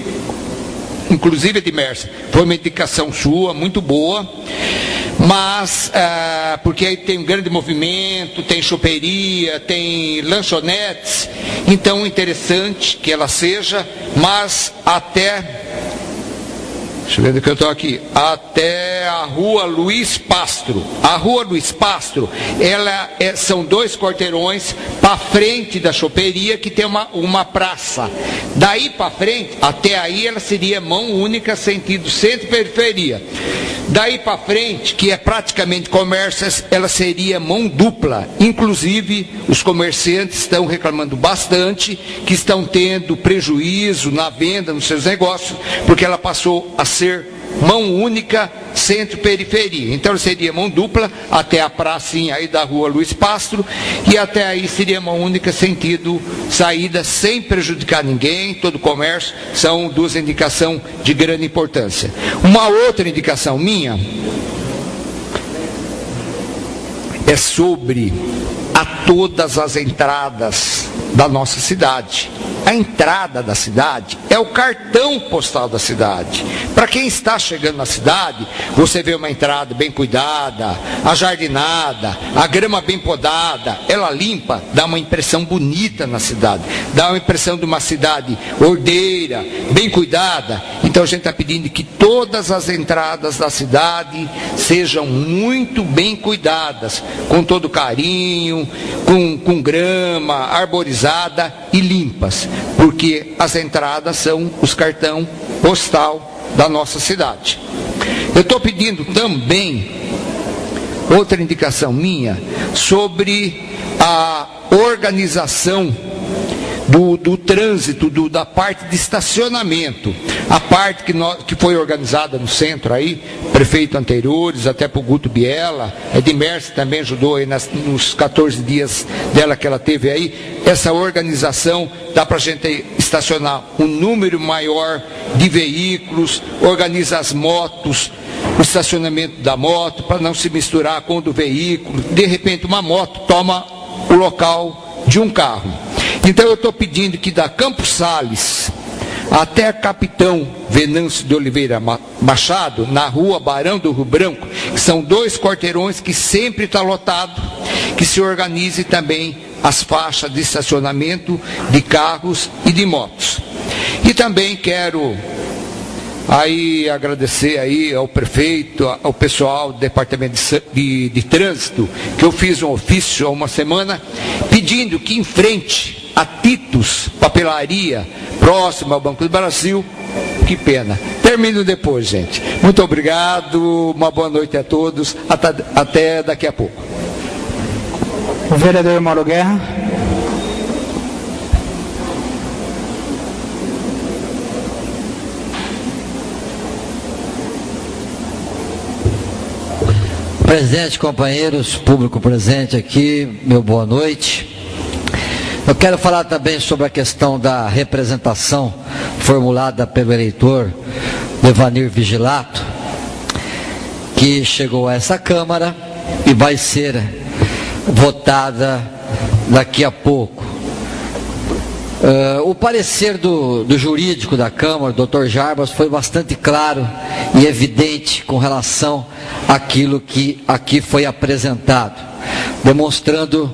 E: Inclusive, Edmércio, foi uma indicação sua, muito boa, mas porque aí tem um grande movimento, tem choperia, tem lanchonetes, então é interessante que ela seja, mas até deixa eu ver do que eu estou aqui, até a Rua Luiz Pastro. A Rua Luiz Pastro, são 2 quarteirões para frente da choperia, que tem uma praça. Daí para frente, até aí ela seria mão única, sentido centro-periferia. Daí para frente, que é praticamente comércio, ela seria mão dupla. Inclusive, os comerciantes estão reclamando bastante, que estão tendo prejuízo na venda, nos seus negócios, porque ela passou a ser mão única, centro-periferia. Então seria mão dupla até a pracinha aí da Rua Luiz Pastro, e até aí seria mão única, sentido saída, sem prejudicar ninguém, todo o comércio. São 2 indicações de grande importância. Uma outra indicação minha é sobre a todas as entradas da nossa cidade. A entrada da cidade é o cartão postal da cidade. Para quem está chegando na cidade, você vê uma entrada bem cuidada, ajardinada, a grama bem podada, ela limpa, dá uma impressão bonita na cidade, dá uma impressão de uma cidade ordeira, bem cuidada. Então a gente está pedindo que todas as entradas da cidade sejam muito bem cuidadas, com todo carinho, com grama arborizada e limpas, porque as entradas são os cartão postal da nossa cidade. Eu estou pedindo também outra indicação minha sobre a organização do trânsito, da parte de estacionamento. A parte que foi organizada no centro aí, prefeito anteriores, até para o Guto Biela, a Edmerce também ajudou aí nos 14 dias dela que ela teve aí. Essa organização dá para a gente estacionar um número maior de veículos, organiza as motos, o estacionamento da moto, para não se misturar com o do veículo. De repente uma moto toma o local de um carro. Então eu estou pedindo que da Campos Sales até Capitão Venâncio de Oliveira Machado, na Rua Barão do Rio Branco, que são 2 quarteirões que sempre está lotado, que se organize também as faixas de estacionamento de carros e de motos. E também quero aí agradecer aí ao prefeito, ao pessoal do Departamento de Trânsito, que eu fiz um ofício há uma semana, pedindo que em frente a Titus Papelaria, próximo ao Banco do Brasil, que pena. Termino depois, gente. Muito obrigado, uma boa noite a todos, até daqui a pouco.
B: O vereador Mauro Guerra.
F: Presidente, companheiros, público presente aqui, meu boa noite. Eu quero falar também sobre a questão da representação formulada pelo eleitor Devanir Vigilato, que chegou a essa Câmara e vai ser votada daqui a pouco. O parecer do jurídico da Câmara, Dr. Jarbas, foi bastante claro e evidente com relação àquilo que aqui foi apresentado, demonstrando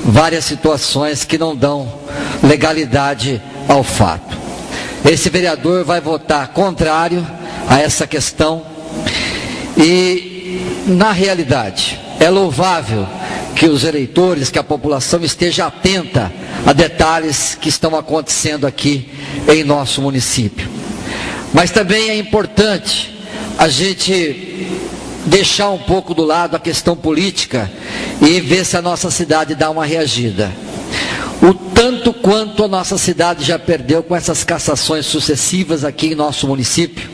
F: várias situações que não dão legalidade ao fato. Esse vereador vai votar contrário a essa questão e, na realidade, é louvável que os eleitores, que a população esteja atenta a detalhes que estão acontecendo aqui em nosso município. Mas também é importante a gente deixar um pouco do lado a questão política e ver se a nossa cidade dá uma reagida. O tanto quanto a nossa cidade já perdeu com essas cassações sucessivas aqui em nosso município,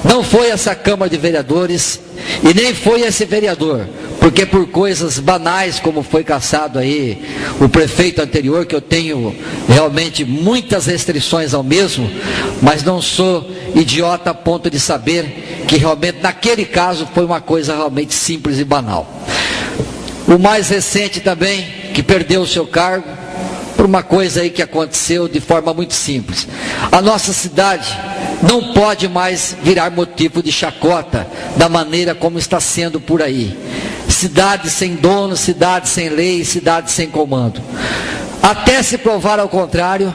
F: não foi essa Câmara de Vereadores e nem foi esse vereador, porque por coisas banais como foi cassado aí o prefeito anterior, que eu tenho realmente muitas restrições ao mesmo, mas não sou idiota a ponto de saber que realmente naquele caso foi uma coisa realmente simples e banal. O mais recente também, que perdeu o seu cargo por uma coisa aí que aconteceu de forma muito simples. A nossa cidade não pode mais virar motivo de chacota da maneira como está sendo por aí. Cidade sem dono, cidade sem lei, cidade sem comando. Até se provar ao contrário,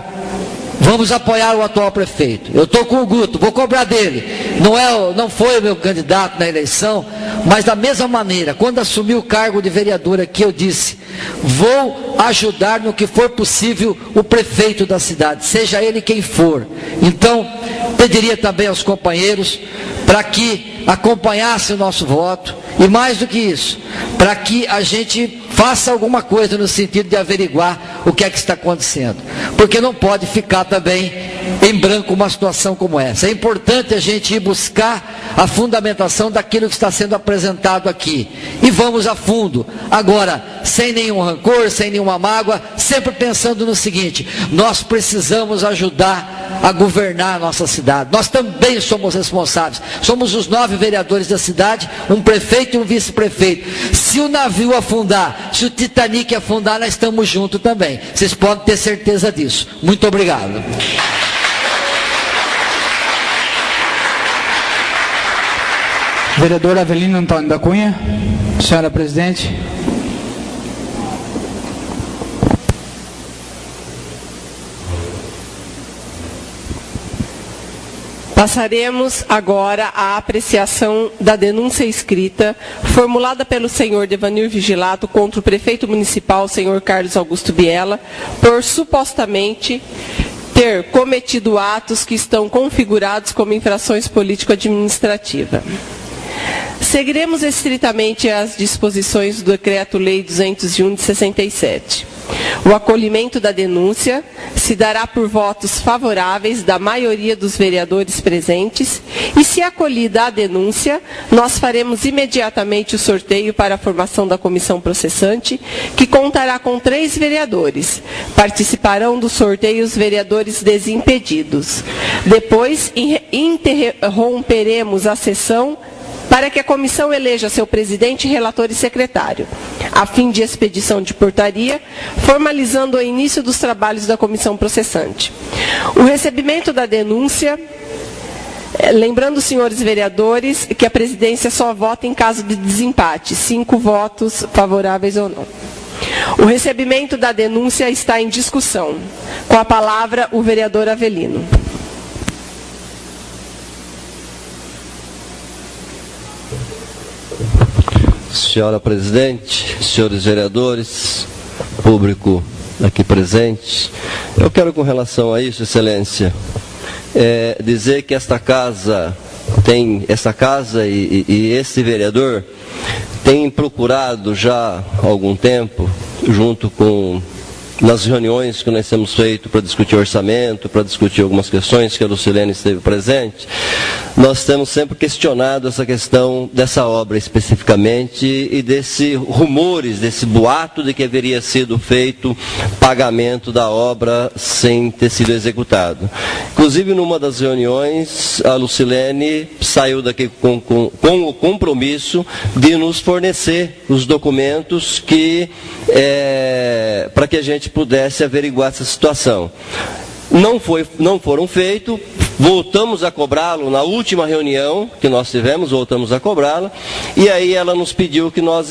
F: vamos apoiar o atual prefeito. Eu estou com o Guto, vou cobrar dele. não foi o meu candidato na eleição, mas da mesma maneira, quando assumi o cargo de vereador aqui, eu disse: vou ajudar no que for possível o prefeito da cidade, seja ele quem for. Então, pediria também aos companheiros para que acompanhassem o nosso voto, e mais do que isso, para que a gente faça alguma coisa no sentido de averiguar o que é que está acontecendo, porque não pode ficar também em branco uma situação como essa. É importante a gente ir buscar a fundamentação daquilo que está sendo apresentado aqui, e vamos a fundo, agora, sem nenhum rancor, sem nenhuma mágoa, sempre pensando no seguinte: nós precisamos ajudar a governar a nossa cidade, nós também somos responsáveis, somos os 9 vereadores da cidade, um prefeito e um vice-prefeito. Se o navio afundar, se o Titanic afundar, nós estamos juntos também, vocês podem ter certeza disso. Muito obrigado.
B: Vereador Avelino Antônio da Cunha. Senhora presidente.
A: Passaremos agora à apreciação da denúncia escrita formulada pelo senhor Devanir Vigilato contra o prefeito municipal, senhor Carlos Augusto Biella, por supostamente ter cometido atos que estão configurados como infrações político-administrativas. Seguiremos estritamente as disposições do Decreto-Lei 201 de 67. O acolhimento da denúncia se dará por votos favoráveis da maioria dos vereadores presentes, e, se acolhida a denúncia, nós faremos imediatamente o sorteio para a formação da comissão processante, que contará com 3 vereadores. Participarão do sorteio os vereadores desimpedidos. Depois, interromperemos a sessão para que a comissão eleja seu presidente, relator e secretário, a fim de expedição de portaria, formalizando o início dos trabalhos da comissão processante. O recebimento da denúncia, lembrando, senhores vereadores, que a presidência só vota em caso de desempate, 5 votos favoráveis ou não. O recebimento da denúncia está em discussão. Com a palavra, o vereador Avelino.
G: Senhora presidente, senhores vereadores, público aqui presente, eu quero, com relação a isso, excelência, dizer que esta casa e esse vereador tem procurado já há algum tempo, junto com nas reuniões que nós temos feito para discutir orçamento, para discutir algumas questões que a Lucilene esteve presente, nós temos sempre questionado essa questão dessa obra especificamente e desse rumores, desse boato de que haveria sido feito pagamento da obra sem ter sido executado. Inclusive, numa das reuniões, a Lucilene saiu daqui com o compromisso de nos fornecer os documentos para que a gente pudesse averiguar essa situação. Não foram feitos, voltamos a cobrá-lo na última reunião que nós tivemos, voltamos a cobrá-la, e aí ela nos pediu que nós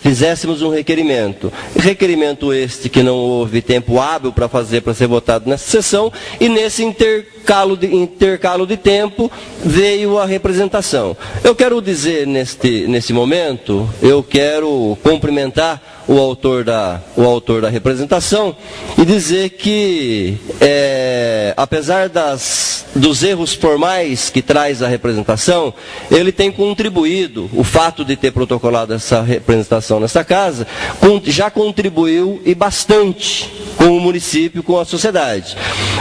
G: fizéssemos um requerimento. Requerimento este que não houve tempo hábil para fazer, para ser votado nessa sessão, e nesse intercalo de tempo veio a representação. Eu quero dizer nesse momento, eu quero cumprimentar o autor da representação e dizer que, apesar dos erros formais que traz a representação, ele tem contribuído, o fato de ter protocolado essa representação nessa casa, já contribuiu e bastante com o município, com a sociedade,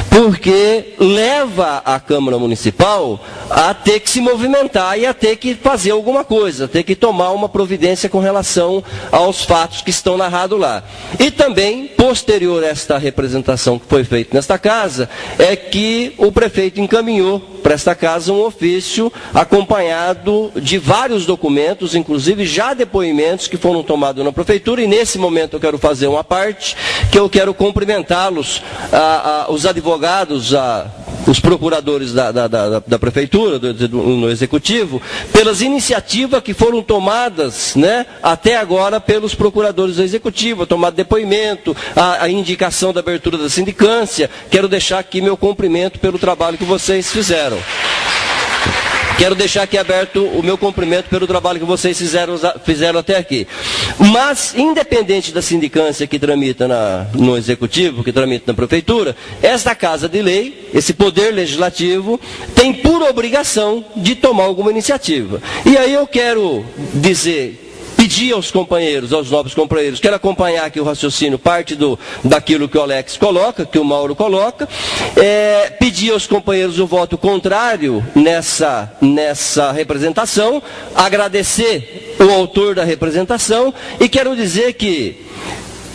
G: porque leva a Câmara Municipal a ter que se movimentar e a ter que fazer alguma coisa, ter que tomar uma providência com relação aos fatos que estão narrados lá. E também, posterior a esta representação que foi feita nesta casa, é que o prefeito encaminhou para esta casa um ofício acompanhado de vários documentos, inclusive já depoimentos que foram tomados na prefeitura, e nesse momento eu quero fazer uma parte, que eu quero cumprimentá-los, os advogados, os procuradores da prefeitura, no executivo, pelas iniciativas que foram tomadas, né, até agora pelos procuradores do executivo, a tomada de depoimento, a indicação da abertura da sindicância. Quero deixar aqui meu cumprimento pelo trabalho que vocês fizeram. Quero deixar aqui aberto o meu cumprimento pelo trabalho que vocês fizeram até aqui. Mas, independente da sindicância que tramita no Executivo, que tramita na Prefeitura, esta Casa de Lei, esse Poder Legislativo, tem por obrigação de tomar alguma iniciativa. E aí eu quero pedir aos companheiros, aos nobres companheiros, quero acompanhar aqui o raciocínio, parte daquilo que o Alex coloca, que o Mauro coloca, pedir aos companheiros o voto contrário nessa representação, agradecer o autor da representação e quero dizer que,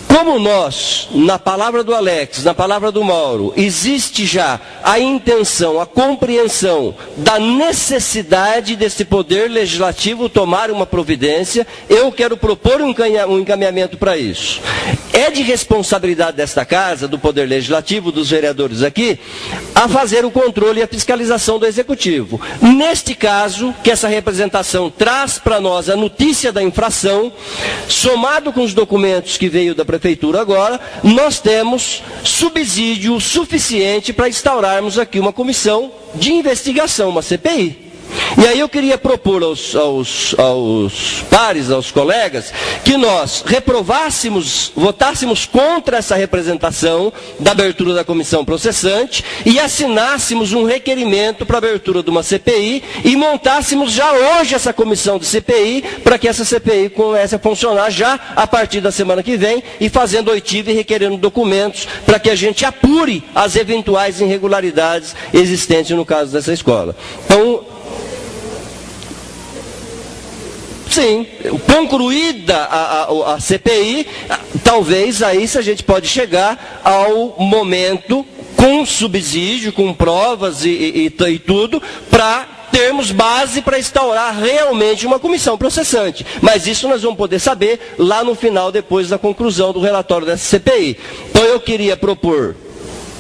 G: como nós, na palavra do Alex, na palavra do Mauro, existe já a intenção, a compreensão da necessidade desse Poder Legislativo tomar uma providência, eu quero propor um encaminhamento para isso. É de responsabilidade desta Casa, do Poder Legislativo, dos vereadores aqui, a fazer o controle e a fiscalização do Executivo. Neste caso, que essa representação traz para nós a notícia da infração, somado com os documentos que veio da Prefeitura agora, nós temos subsídio suficiente para instaurarmos aqui uma comissão de investigação, uma CPI. E aí eu queria propor aos pares, aos colegas, que nós reprovássemos, votássemos contra essa representação da abertura da comissão processante e assinássemos um requerimento para a abertura de uma CPI e montássemos já hoje essa comissão de CPI para que essa CPI comece a funcionar já a partir da semana que vem e fazendo oitiva e requerendo documentos para que a gente apure as eventuais irregularidades existentes no caso dessa escola. Então, sim, concluída a CPI, talvez aí se a gente pode chegar ao momento com subsídio, com provas e tudo, para termos base para instaurar realmente uma comissão processante. Mas isso nós vamos poder saber lá no final, depois da conclusão do relatório dessa CPI. Então eu queria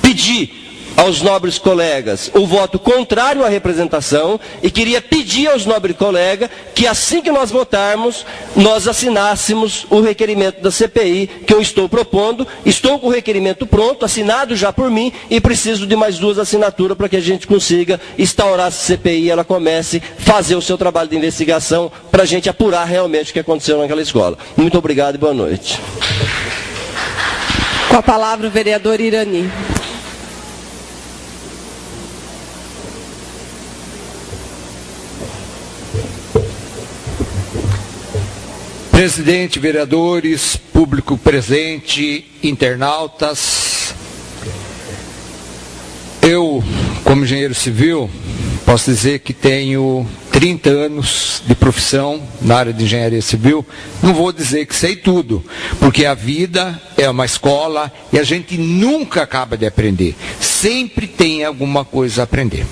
G: pedir aos nobres colegas o voto contrário à representação e queria pedir aos nobres colegas que assim que nós votarmos, nós assinássemos o requerimento da CPI que eu estou propondo. Estou com o requerimento pronto, assinado já por mim e preciso de mais 2 assinaturas para que a gente consiga instaurar essa CPI e ela comece a fazer o seu trabalho de investigação para a gente apurar realmente o que aconteceu naquela escola. Muito obrigado e boa noite.
A: Com a palavra o vereador Irani.
E: Presidente, vereadores, público presente, internautas, eu, como engenheiro civil, posso dizer que tenho 30 anos de profissão na área de engenharia civil. Não vou dizer que sei tudo, porque a vida é uma escola e a gente nunca acaba de aprender. Sempre tem alguma coisa a aprender.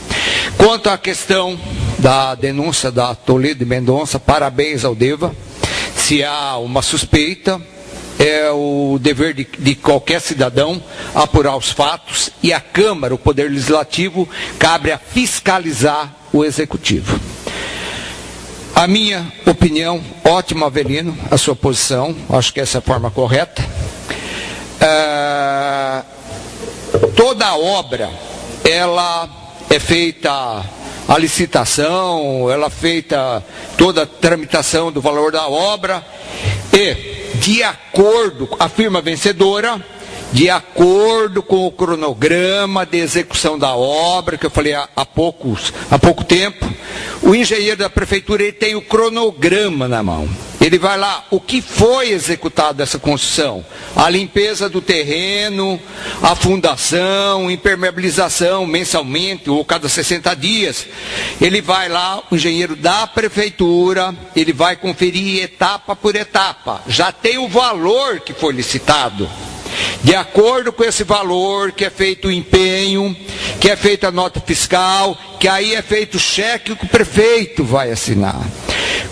E: Quanto à questão da denúncia da Toledo e Mendonça, parabéns ao DEVA. Se há uma suspeita, é o dever de qualquer cidadão apurar os fatos e a Câmara, o Poder Legislativo, cabe a fiscalizar o Executivo. A minha opinião, ótimo, Avelino, a sua posição, acho que essa é a forma correta. Toda a obra, ela é feita a licitação, ela é feita toda a tramitação do valor da obra e, de acordo com a firma vencedora, de acordo com o cronograma de execução da obra, que eu falei há pouco tempo, o engenheiro da prefeitura ele tem o cronograma na mão. Ele vai lá, o que foi executado dessa construção? A limpeza do terreno, a fundação, impermeabilização mensalmente ou cada 60 dias. Ele vai lá, o engenheiro da prefeitura, ele vai conferir etapa por etapa. Já tem o valor que foi licitado. De acordo com esse valor, que é feito o empenho, que é feita a nota fiscal, que aí é feito o cheque que o prefeito vai assinar.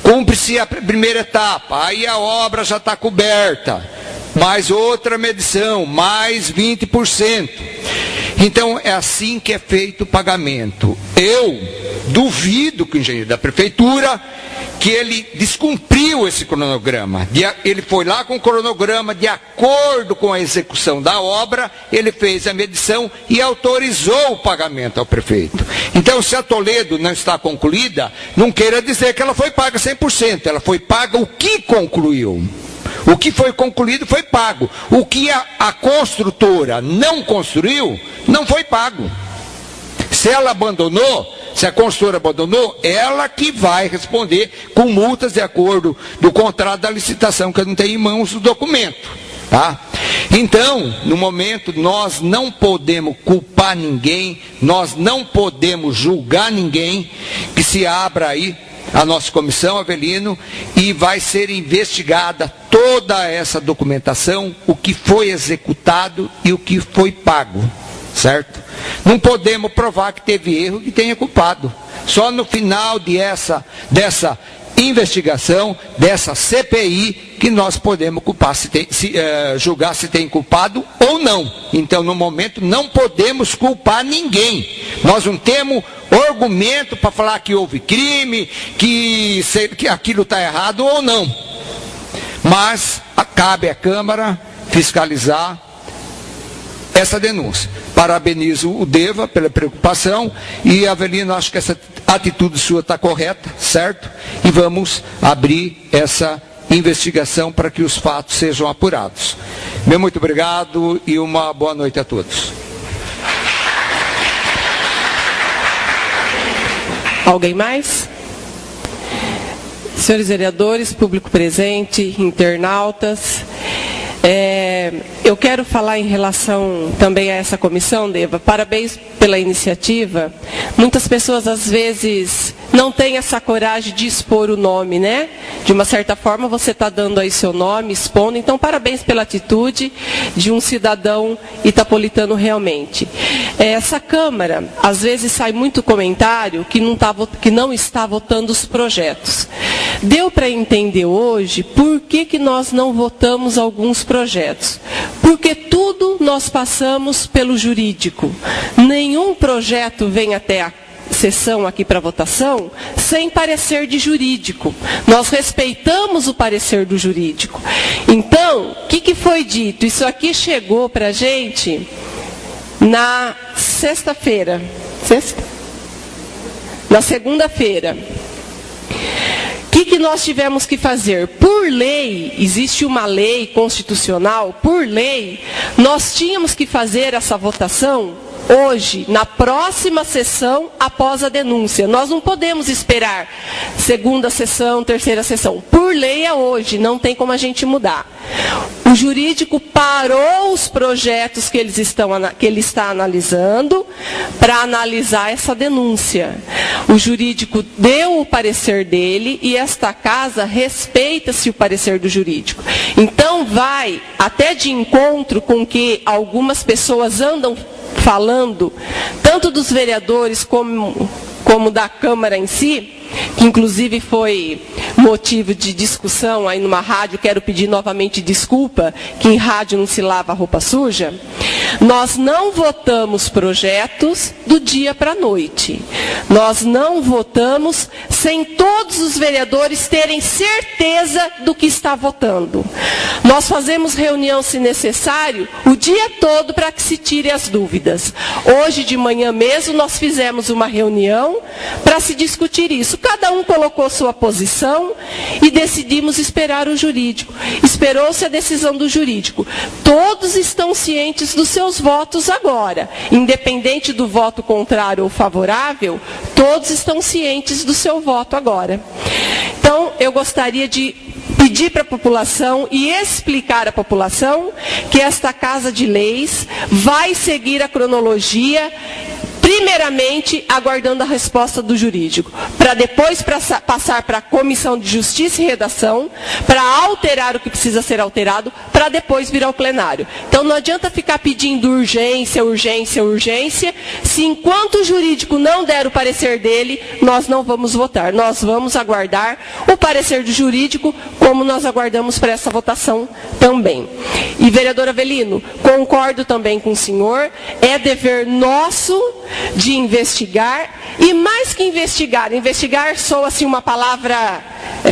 E: Cumpre-se a primeira etapa, aí a obra já está coberta, mais outra medição, mais 20%. Então, é assim que é feito o pagamento. Eu duvido que o engenheiro da prefeitura, que ele descumpriu esse cronograma. Ele foi lá com o cronograma, de acordo com a execução da obra, ele fez a medição e autorizou o pagamento ao prefeito. Então, se a Toledo não está concluída, não queira dizer que ela foi paga 100%, ela foi paga o que concluiu. O que foi concluído foi pago. O que a construtora não construiu, não foi pago. Se ela abandonou, se a construtora abandonou, ela que vai responder com multas de acordo do contrato da licitação, que eu não tenho em mãos o documento. Tá? Então, no momento, nós não podemos culpar ninguém, nós não podemos julgar ninguém, que se abra aí a nossa comissão, Avelino, e vai ser investigada toda essa documentação, o que foi executado e o que foi pago, certo? Não podemos provar que teve erro e que tenha culpado. Só no final dessa investigação, dessa CPI, que nós podemos culpar, julgar se tem culpado ou não. Então, no momento, não podemos culpar ninguém. Nós não temos argumento para falar que houve crime, que aquilo está errado ou não. Mas cabe à Câmara fiscalizar essa denúncia. Parabenizo o Deva pela preocupação e, Avelino, acho que essa atitude sua está correta, certo? E vamos abrir essa investigação para que os fatos sejam apurados. Meu muito obrigado e uma boa noite a todos.
A: Alguém mais? Senhores vereadores, público presente, internautas, eu quero falar em relação também a essa comissão, Deva. Parabéns pela iniciativa. Muitas pessoas, às vezes, não têm essa coragem de expor o nome, né? De uma certa forma, você está dando aí seu nome, expondo. Então, parabéns pela atitude de um cidadão itapolitano realmente. Essa Câmara, às vezes, sai muito comentário que não está votando os projetos. Deu para entender hoje por que nós não votamos alguns projetos. Porque tudo nós passamos pelo jurídico. Nenhum projeto vem até a sessão aqui para votação sem parecer de jurídico. Nós respeitamos o parecer do jurídico. Então, o que foi dito? Isso aqui chegou para a gente na sexta-feira. Na segunda-feira. O que nós tivemos que fazer? Por lei, existe uma lei constitucional, por lei, nós tínhamos que fazer essa votação hoje, na próxima sessão, após a denúncia. Nós não podemos esperar segunda sessão, terceira sessão. Por lei é hoje, não tem como a gente mudar. O jurídico parou os projetos que ele está analisando para analisar essa denúncia. O jurídico deu o parecer dele e esta casa respeita-se o parecer do jurídico. Então vai até de encontro com o que algumas pessoas andam falando, tanto dos vereadores como da Câmara em si, que inclusive foi motivo de discussão aí numa rádio. Quero pedir novamente desculpa, que em rádio não se lava roupa suja. Nós não votamos projetos do dia para a noite. Nós não votamos sem todos os vereadores terem certeza do que está votando. Nós fazemos reunião, se necessário, o dia todo para que se tire as dúvidas. Hoje de manhã mesmo nós fizemos uma reunião para se discutir isso. Cada um colocou sua posição e decidimos esperar o jurídico. Esperou-se a decisão do jurídico. Todos estão cientes dos seus votos agora. Independente do voto contrário ou favorável, todos estão cientes do seu voto agora. Então, eu gostaria de pedir para a população e explicar à população que esta Casa de Leis vai seguir a cronologia. primeiramente aguardando a resposta do jurídico, para depois passar para a Comissão de Justiça e Redação, para alterar o que precisa ser alterado, para depois vir ao plenário. Então não adianta ficar pedindo urgência, se enquanto o jurídico não der o parecer dele, nós não vamos votar. Nós vamos aguardar o parecer do jurídico, como nós aguardamos para essa votação também. E, vereador Avelino, concordo também com o senhor, é dever nosso de investigar, e mais que investigar soa assim uma palavra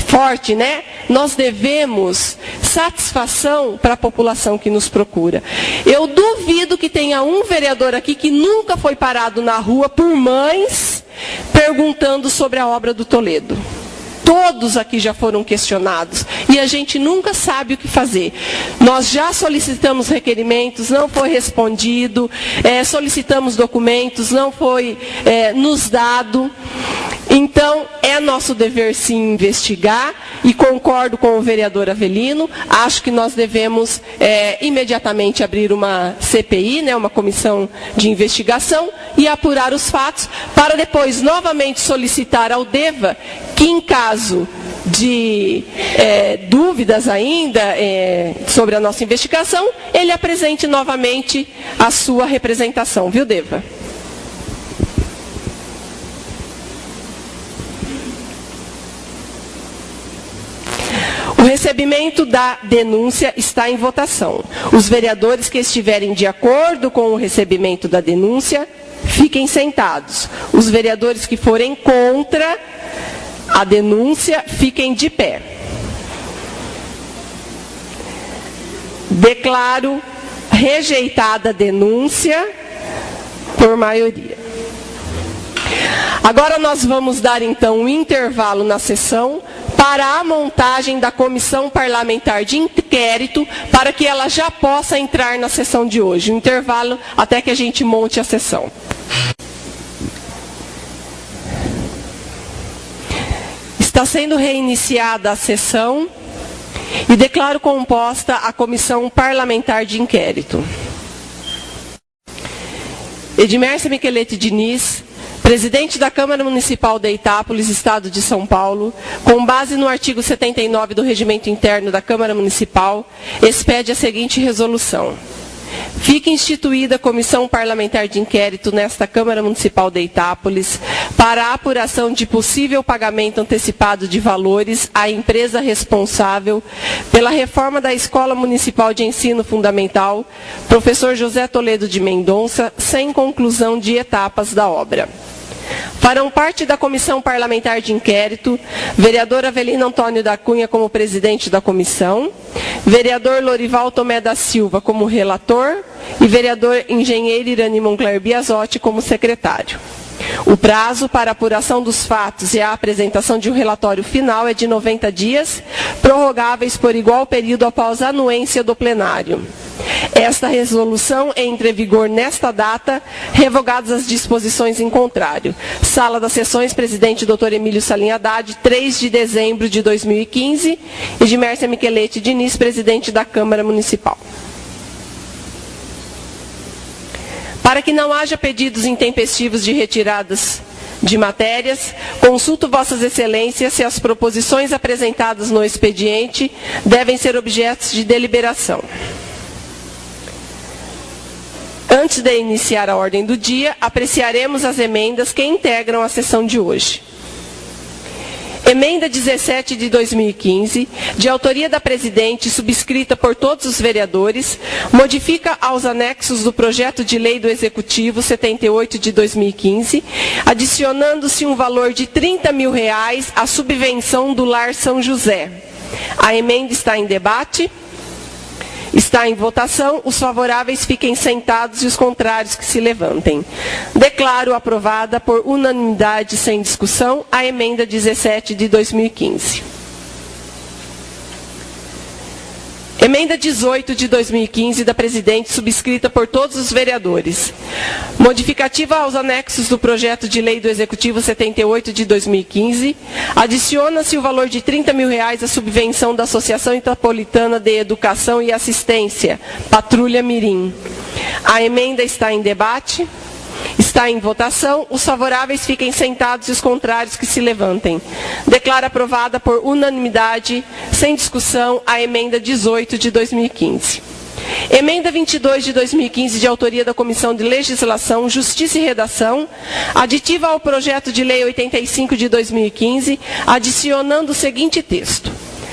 A: forte, né? Nós devemos satisfação para a população que nos procura. Eu duvido que tenha um vereador aqui que nunca foi parado na rua por mães perguntando sobre a obra do Toledo. Todos aqui já foram questionados e a gente nunca sabe o que fazer. Nós já solicitamos requerimentos, não foi respondido, solicitamos documentos, não foi nos dado. Então, é nosso dever sim investigar, e concordo com o vereador Avelino, acho que nós devemos imediatamente abrir uma CPI, né, uma comissão de investigação, e apurar os fatos, para depois novamente solicitar ao DEVA que, em caso de dúvidas ainda sobre a nossa investigação, ele apresente novamente a sua representação, viu, DEVA? O recebimento da denúncia está em votação. Os vereadores que estiverem de acordo com o recebimento da denúncia, fiquem sentados. Os vereadores que forem contra a denúncia, fiquem de pé. Declaro rejeitada a denúncia por maioria. Agora nós vamos dar então um intervalo na sessão para a montagem da comissão parlamentar de inquérito, para que ela já possa entrar na sessão de hoje. Um intervalo até que a gente monte a sessão. Está sendo reiniciada a sessão e declaro composta a comissão parlamentar de inquérito. Edmércia Michelete Diniz, presidente da Câmara Municipal de Itápolis, Estado de São Paulo, com base no artigo 79 do Regimento Interno da Câmara Municipal, expede a seguinte resolução. Fica instituída a Comissão Parlamentar de Inquérito nesta Câmara Municipal de Itápolis para a apuração de possível pagamento antecipado de valores à empresa responsável pela reforma da Escola Municipal de Ensino Fundamental, professor José Toledo de Mendonça, sem conclusão de etapas da obra. Farão parte da Comissão Parlamentar de Inquérito, vereador Avelino Antônio da Cunha como presidente da comissão, vereador Lorival Tomé da Silva como relator e vereador engenheiro Irani Moncler Biasotti como secretário. O prazo para a apuração dos fatos e a apresentação de um relatório final é de 90 dias, prorrogáveis por igual período após a anuência do plenário. Esta resolução entra em vigor nesta data, revogadas as disposições em contrário. Sala das Sessões, presidente Dr. Emílio Salim Haddad, 3 de dezembro de 2015. Edmércia Michelete Diniz, presidente da Câmara Municipal. Para que não haja pedidos intempestivos de retiradas de matérias, consulto Vossas Excelências se as proposições apresentadas no expediente devem ser objetos de deliberação. Antes de iniciar a ordem do dia, apreciaremos as emendas que integram a sessão de hoje. Emenda 17 de 2015, de autoria da presidente, subscrita por todos os vereadores, modifica aos anexos do projeto de lei do Executivo 78 de 2015, adicionando-se um valor de R$30 mil à subvenção do Lar São José. A emenda está em debate. Está em votação, os favoráveis fiquem sentados e os contrários que se levantem. Declaro aprovada por unanimidade sem discussão a emenda 17 de 2015. Emenda 18 de 2015 da presidente, subscrita por todos os vereadores. Modificativa aos anexos do projeto de lei do Executivo 78 de 2015, adiciona-se o valor de R$30 mil à subvenção da Associação Itapolitana de Educação e Assistência, Patrulha Mirim. A emenda está em debate. Está em votação. Os favoráveis fiquem sentados e os contrários que se levantem. Declaro aprovada por unanimidade, sem discussão, a emenda 18 de 2015. Emenda 22 de 2015, de autoria da Comissão de Legislação, Justiça e Redação, aditiva ao projeto de lei 85 de 2015, adicionando o seguinte texto: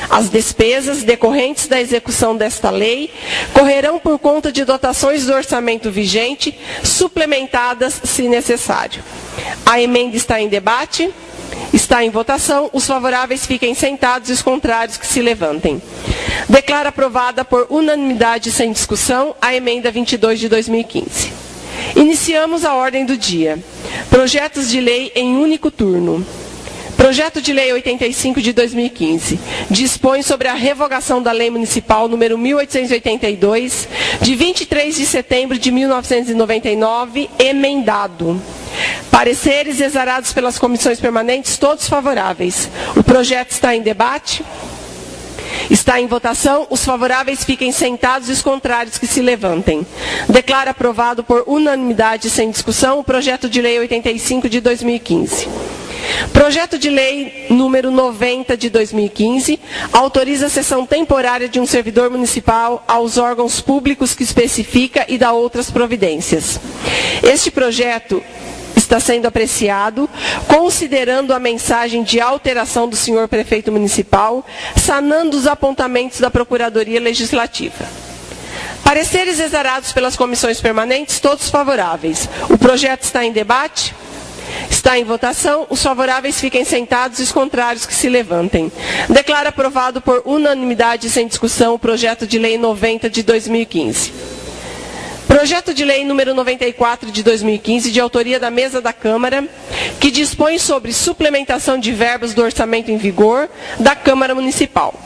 A: as despesas decorrentes da execução desta lei correrão por conta de dotações do orçamento vigente, suplementadas se necessário. A emenda está em debate. Está em votação. Os favoráveis fiquem sentados e os contrários que se levantem. Declaro aprovada por unanimidade sem discussão a emenda 22 de 2015. Iniciamos a ordem do dia. Projetos de lei em único turno. Projeto de Lei 85 de 2015 dispõe sobre a revogação da Lei Municipal número 1882, de 23 de setembro de 1999, emendado. Pareceres exarados pelas comissões permanentes, todos favoráveis. O projeto está em debate. Está em votação. Os favoráveis fiquem sentados e os contrários que se levantem. Declaro aprovado por unanimidade sem discussão o projeto de Lei 85 de 2015. Projeto de Lei número 90 de 2015 autoriza a cessão temporária de um servidor municipal aos órgãos públicos que especifica e dá outras providências. Este projeto está sendo apreciado, considerando a mensagem de alteração do senhor prefeito municipal, sanando os apontamentos da Procuradoria Legislativa. Pareceres exarados pelas comissões permanentes, todos favoráveis. O projeto está em debate. Está em votação. Os favoráveis fiquem sentados e os contrários que se levantem. Declaro aprovado por unanimidade sem discussão o projeto de lei 90 de 2015. Projeto de lei número 94 de 2015, de autoria da mesa da Câmara, que dispõe sobre suplementação de verbas do orçamento em vigor da Câmara Municipal.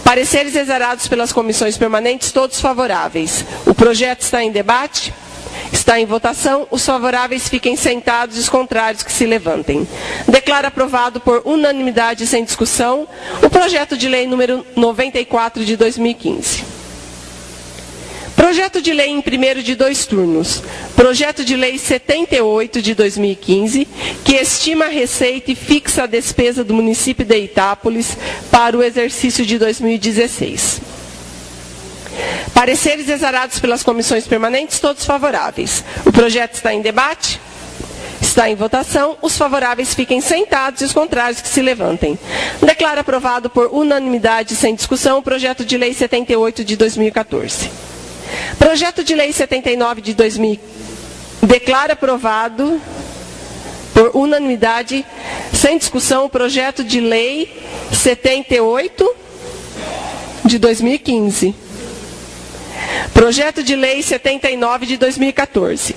A: Pareceres exarados pelas comissões permanentes, todos favoráveis. O projeto está em debate. Está em votação. Os favoráveis fiquem sentados e os contrários que se levantem. Declaro aprovado por unanimidade sem discussão o projeto de lei número 94 de 2015. Projeto de lei em primeiro de 2 turnos. Projeto de lei 78 de 2015, que estima a receita e fixa a despesa do município de Itápolis para o exercício de 2016. Pareceres exarados pelas comissões permanentes, todos favoráveis. O projeto está em debate. Está em votação. Os favoráveis fiquem sentados e os contrários que se levantem. Declaro aprovado por unanimidade sem discussão o projeto de lei 78 de 2014. Projeto de lei 79 de 2000. Declaro aprovado por unanimidade sem discussão o projeto de lei 78 de 2015. Projeto de lei 79 de 2014.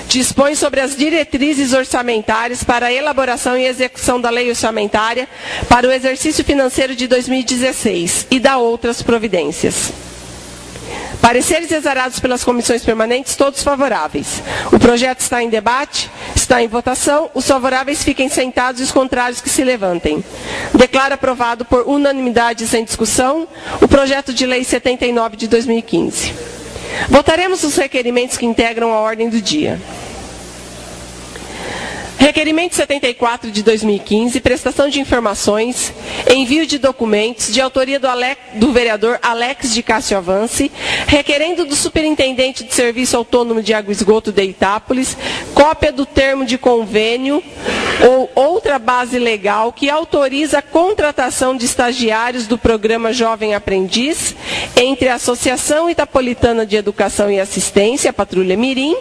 A: Dispõe sobre as diretrizes orçamentárias para a elaboração e execução da lei orçamentária para o exercício financeiro de 2016 e dá outras providências. Pareceres exarados pelas comissões permanentes, todos favoráveis. O projeto está em debate. Está em votação. Os favoráveis fiquem sentados e os contrários que se levantem. Declaro aprovado por unanimidade sem discussão o projeto de lei 79 de 2015. Votaremos os requerimentos que integram a ordem do dia. Requerimento 74 de 2015, prestação de informações, envio de documentos, de autoria do vereador Alex de Cássio Avance, requerendo do superintendente de Serviço Autônomo de Água e Esgoto de Itápolis, cópia do termo de convênio ou outra base legal que autoriza a contratação de estagiários do programa Jovem Aprendiz entre a Associação Itapolitana de Educação e Assistência, a Patrulha Mirim,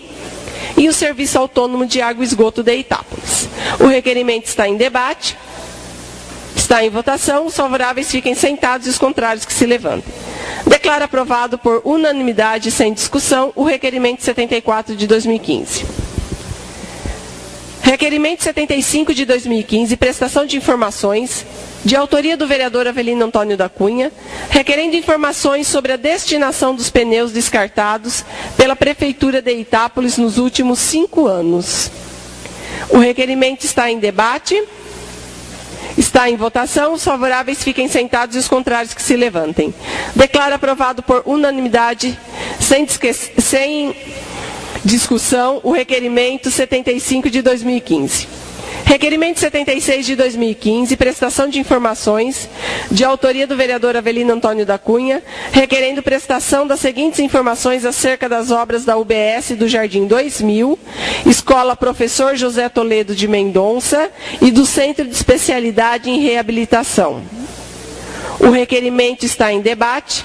A: e o Serviço Autônomo de Água e Esgoto de Itápolis. O requerimento está em debate. Está em votação. Os favoráveis fiquem sentados e os contrários que se levantem. Declaro aprovado por unanimidade sem discussão o requerimento 74 de 2015. Requerimento 75 de 2015, prestação de informações, de autoria do vereador Avelino Antônio da Cunha, requerendo informações sobre a destinação dos pneus descartados pela Prefeitura de Itápolis nos últimos 5 anos. O requerimento está em debate. Está em votação. Os favoráveis fiquem sentados e os contrários que se levantem. Declaro aprovado por unanimidade sem discussão, o requerimento 75 de 2015. Requerimento 76 de 2015, prestação de informações, de autoria do vereador Avelino Antônio da Cunha, requerendo prestação das seguintes informações acerca das obras da UBS do Jardim 2000, Escola Professor José Toledo de Mendonça e do Centro de Especialidade em Reabilitação. O requerimento está em debate.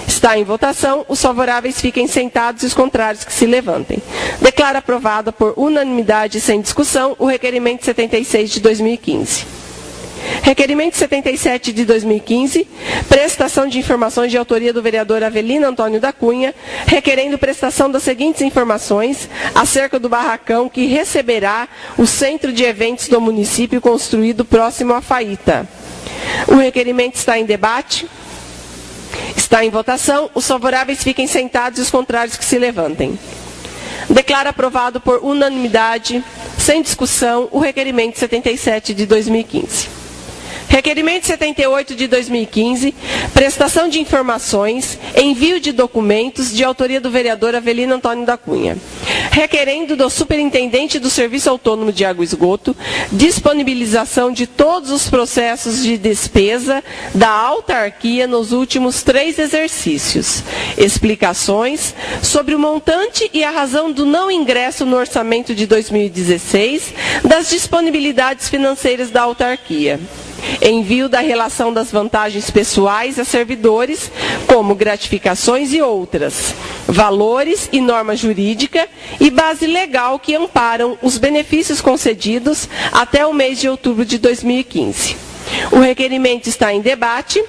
A: Está em votação. Os favoráveis fiquem sentados e os contrários que se levantem. Declaro aprovado por unanimidade e sem discussão o requerimento 76 de 2015. Requerimento 77 de 2015, prestação de informações de autoria do vereador Avelino Antônio da Cunha, requerendo prestação das seguintes informações acerca do barracão que receberá o centro de eventos do município construído próximo à Faíta. O requerimento está em debate. Está em votação. Os favoráveis fiquem sentados e os contrários que se levantem. Declaro aprovado por unanimidade, sem discussão, o requerimento 77 de 2015. Requerimento 78 de 2015, prestação de informações, envio de documentos de autoria do vereador Avelino Antônio da Cunha. Requerendo do superintendente do Serviço Autônomo de Água e Esgoto disponibilização de todos os processos de despesa da autarquia nos últimos 3 exercícios. Explicações sobre o montante e a razão do não ingresso no orçamento de 2016 das disponibilidades financeiras da autarquia. Envio da relação das vantagens pessoais a servidores, como gratificações e outras, valores e norma jurídica e base legal que amparam os benefícios concedidos até o mês de outubro de 2015. O requerimento está em debate.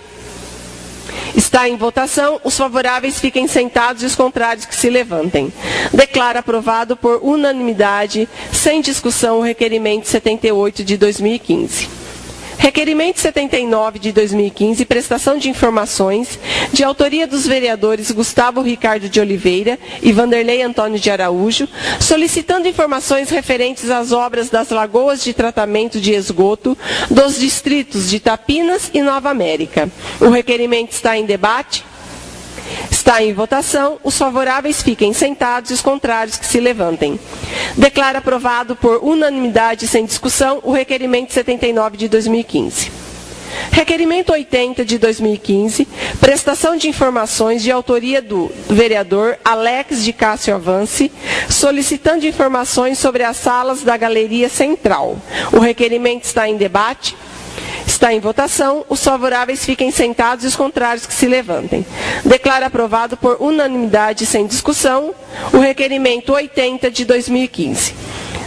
A: Está em votação. Os favoráveis fiquem sentados e os contrários que se levantem. Declaro aprovado por unanimidade, sem discussão, o requerimento 78 de 2015. Requerimento 79 de 2015, prestação de informações, de autoria dos vereadores Gustavo Ricardo de Oliveira e Vanderlei Antônio de Araújo, solicitando informações referentes às obras das lagoas de tratamento de esgoto dos distritos de Tapinas e Nova América. O requerimento está em debate. Está em votação. Os favoráveis fiquem sentados e os contrários que se levantem. Declaro aprovado por unanimidade sem discussão o requerimento 79 de 2015. Requerimento 80 de 2015, prestação de informações de autoria do vereador Alex de Cássio Avance, solicitando informações sobre as salas da Galeria Central. O requerimento está em debate. Está em votação. Os favoráveis fiquem sentados e os contrários que se levantem. Declaro aprovado por unanimidade sem discussão o requerimento 80 de 2015.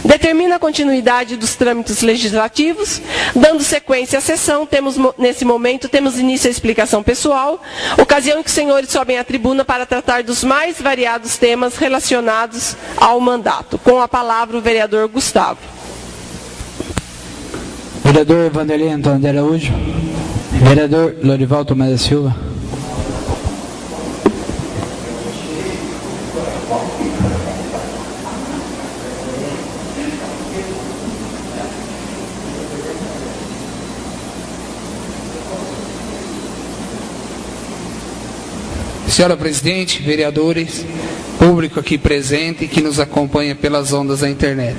A: Determina a continuidade dos trâmites legislativos. Dando sequência à sessão, nesse momento, temos início à explicação pessoal, ocasião em que os senhores sobem à tribuna para tratar dos mais variados temas relacionados ao mandato. Com a palavra o vereador Gustavo.
B: Vereador Vanderlei Antônio de Araújo. Vereador Lorival Tomás da Silva.
H: Senhora Presidente, vereadores, público aqui presente que nos acompanha pelas ondas da internet.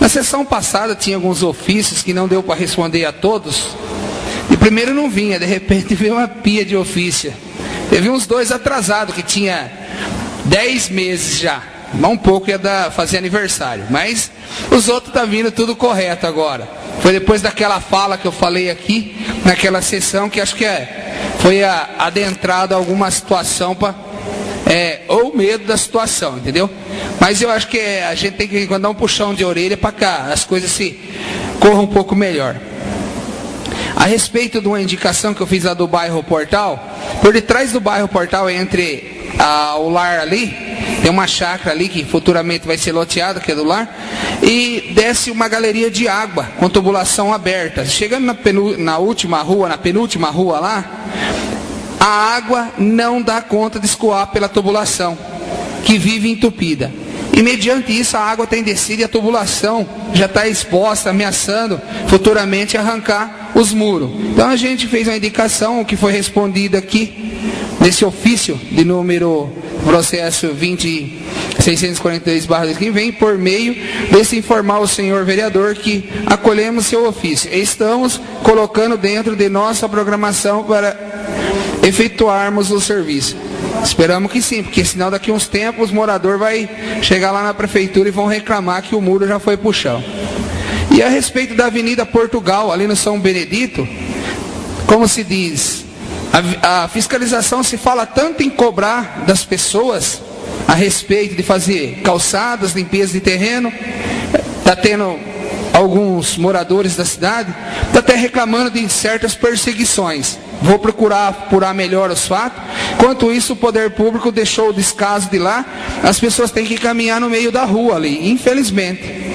H: Na sessão passada tinha alguns ofícios que não deu para responder a todos. E primeiro não vinha, de repente veio uma pia de ofício. Teve uns 2 atrasados que tinha 10 meses já. Não um pouco ia fazer aniversário. Mas os outros tá vindo tudo correto agora. Foi depois daquela fala que eu falei aqui, naquela sessão, que acho que foi adentrado alguma situação ou medo da situação, entendeu? Mas eu acho que a gente tem que dar um puxão de orelha para cá, as coisas se corram um pouco melhor. A respeito de uma indicação que eu fiz do bairro Portal, por detrás do bairro Portal, entre o lar ali, tem uma chácara ali que futuramente vai ser loteada, que é do lar, e desce uma galeria de água com tubulação aberta. Chegando na última rua, na penúltima rua lá, a água não dá conta de escoar pela tubulação, que vive entupida. E mediante isso a água tem descido e a tubulação já está exposta, ameaçando futuramente arrancar os muros. Então a gente fez uma indicação que foi respondida aqui, nesse ofício de número processo 20.642/2015, vem por meio desse informar o senhor vereador que acolhemos seu ofício e estamos colocando dentro de nossa programação para efetuarmos o serviço. Esperamos que sim, porque senão daqui a uns tempos os moradores vão chegar lá na prefeitura e vão reclamar que o muro já foi pro chão. E a respeito da Avenida Portugal, ali no São Benedito, como se diz, a fiscalização se fala tanto em cobrar das pessoas a respeito de fazer calçadas, limpeza de terreno, está tendo alguns moradores da cidade, está até reclamando de certas perseguições. Vou procurar apurar melhor os fatos. Enquanto isso, o poder público deixou o descaso de lá, as pessoas têm que caminhar no meio da rua ali, infelizmente.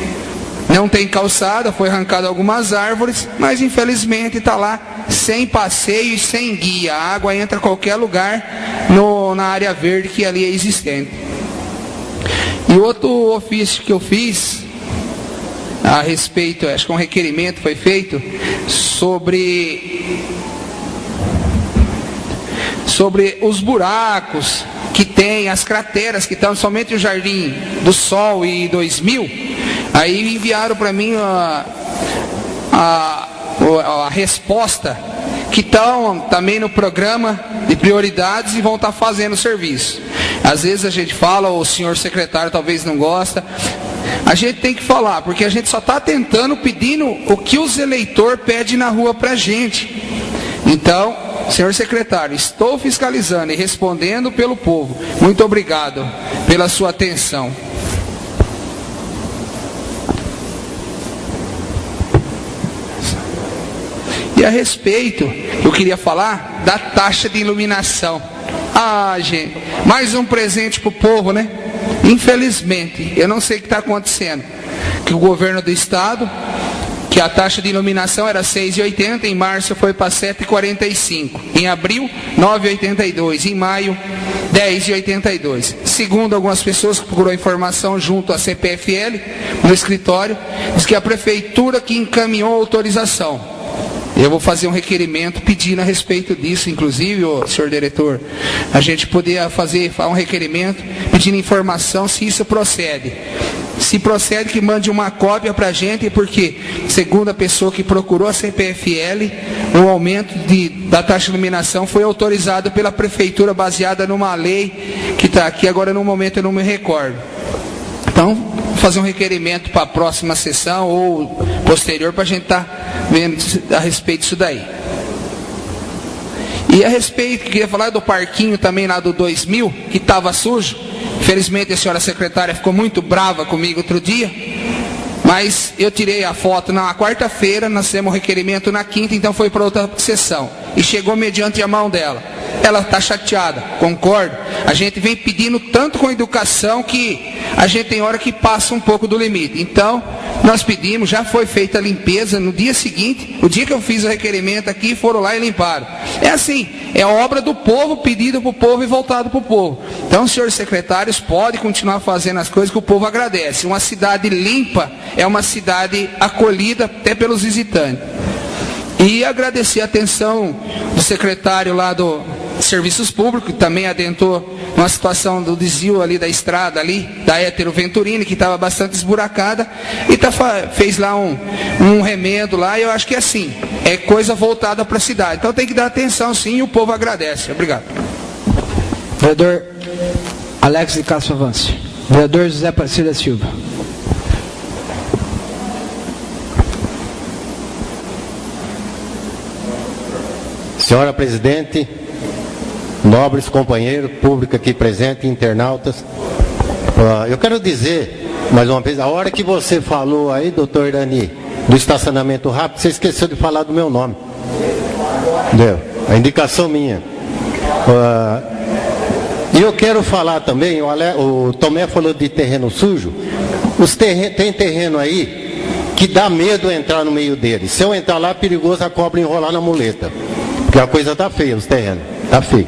H: Não tem calçada, foi arrancado algumas árvores, mas infelizmente está lá sem passeio e sem guia. A água entra a qualquer lugar na área verde que ali é existente. E outro ofício que eu fiz a respeito, acho que um requerimento foi feito sobre os buracos que tem, as crateras que estão somente o Jardim do Sol e 2000. Aí enviaram para mim a resposta que estão também no programa de prioridades e vão estar fazendo o serviço. Às vezes a gente fala, o senhor secretário talvez não gosta, a gente tem que falar, porque a gente só está tentando, pedindo o que os eleitores pedem na rua para a gente. Então, senhor secretário, estou fiscalizando e respondendo pelo povo. Muito obrigado pela sua atenção. E a respeito, eu queria falar da taxa de iluminação. Ah, gente, mais um presente para o povo, né? Infelizmente, eu não sei o que está acontecendo. Que o governo do estado, que a taxa de iluminação era 6,80, em março foi para 7,45. Em abril, 9,82. Em maio, 10,82. Segundo algumas pessoas que procurou informação junto à CPFL, no escritório, diz que a prefeitura que encaminhou a autorização. Eu vou fazer um requerimento pedindo a respeito disso, inclusive, senhor diretor, a gente poder fazer um requerimento pedindo informação se isso procede. Se procede, que mande uma cópia para a gente, porque, segundo a pessoa que procurou a CPFL, o aumento da taxa de iluminação foi autorizado pela prefeitura baseada numa lei que está aqui, agora no momento eu não me recordo. Então, vou fazer um requerimento para a próxima sessão ou posterior para a gente estar vendo a respeito disso daí. E a respeito, queria falar do parquinho também lá do 2000, que estava sujo. Infelizmente a senhora secretária ficou muito brava comigo outro dia, mas eu tirei a foto na quarta-feira, nós temos um requerimento na quinta, então foi para outra sessão. E chegou mediante a mão dela. Ela está chateada, concordo. A gente vem pedindo tanto com educação que a gente tem hora que passa um pouco do limite. Então, nós pedimos, já foi feita a limpeza no dia seguinte, o dia que eu fiz o requerimento aqui, foram lá e limparam. É assim, é obra do povo, pedido para o povo e voltado para o povo. Então, senhores secretários, podem continuar fazendo as coisas que o povo agradece. Uma cidade limpa é uma cidade acolhida até pelos visitantes. E agradecer a atenção do secretário lá do Serviços Públicos, que também adentrou numa situação do desvio ali da estrada ali, da Hétero Venturini, que estava bastante esburacada, e fez lá um remendo lá, e eu acho que assim, é coisa voltada para a cidade. Então tem que dar atenção sim, e o povo agradece. Obrigado.
B: Vereador Alex de Castro Avance. Vereador José Aparecido da Silva.
I: Senhora Presidente, nobres companheiros, público aqui presente, internautas, eu quero dizer, mais uma vez, a hora que você falou aí, doutor Irani, do estacionamento rápido, você esqueceu de falar do meu nome. Entendeu? A indicação minha. E eu quero falar também, o Tomé falou de terreno sujo, tem terreno aí que dá medo entrar no meio dele. Se eu entrar lá, é perigoso a cobra enrolar na muleta. Porque a coisa está feia, os terrenos, está feio.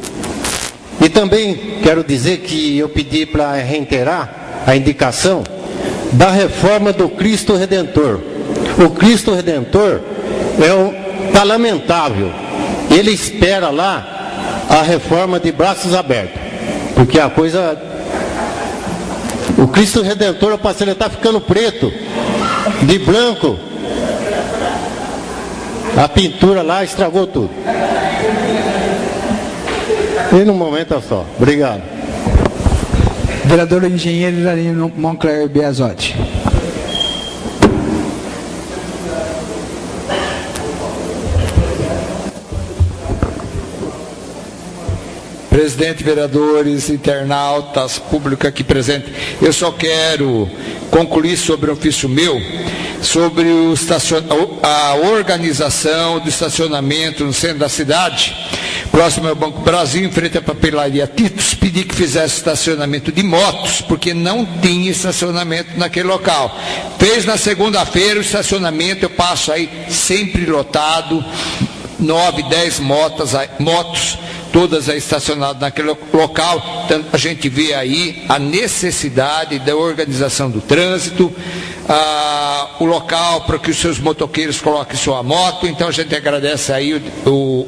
I: E também quero dizer que eu pedi para reiterar a indicação da reforma do Cristo Redentor. O Cristo Redentor está lamentável. Ele espera lá a reforma de braços abertos. Porque a coisa... O Cristo Redentor, o parceiro, está ficando preto, de branco. A pintura lá estragou tudo. E no momento é só. Obrigado.
B: Vereador engenheiro Iranino Moncler Biasotti.
E: Presidente, vereadores, internautas, público aqui presente, eu só quero concluir sobre o ofício meu, sobre a organização do estacionamento no centro da cidade, próximo ao Banco Brasil, em frente à papelaria Titus, pedi que fizesse estacionamento de motos, porque não tinha estacionamento naquele local. Fez na segunda-feira o estacionamento, eu passo aí sempre lotado, 9, 10 motos, todas estacionadas naquele local. Então, a gente vê aí a necessidade da organização do trânsito, o local para que os seus motoqueiros coloquem sua moto. Então a gente agradece aí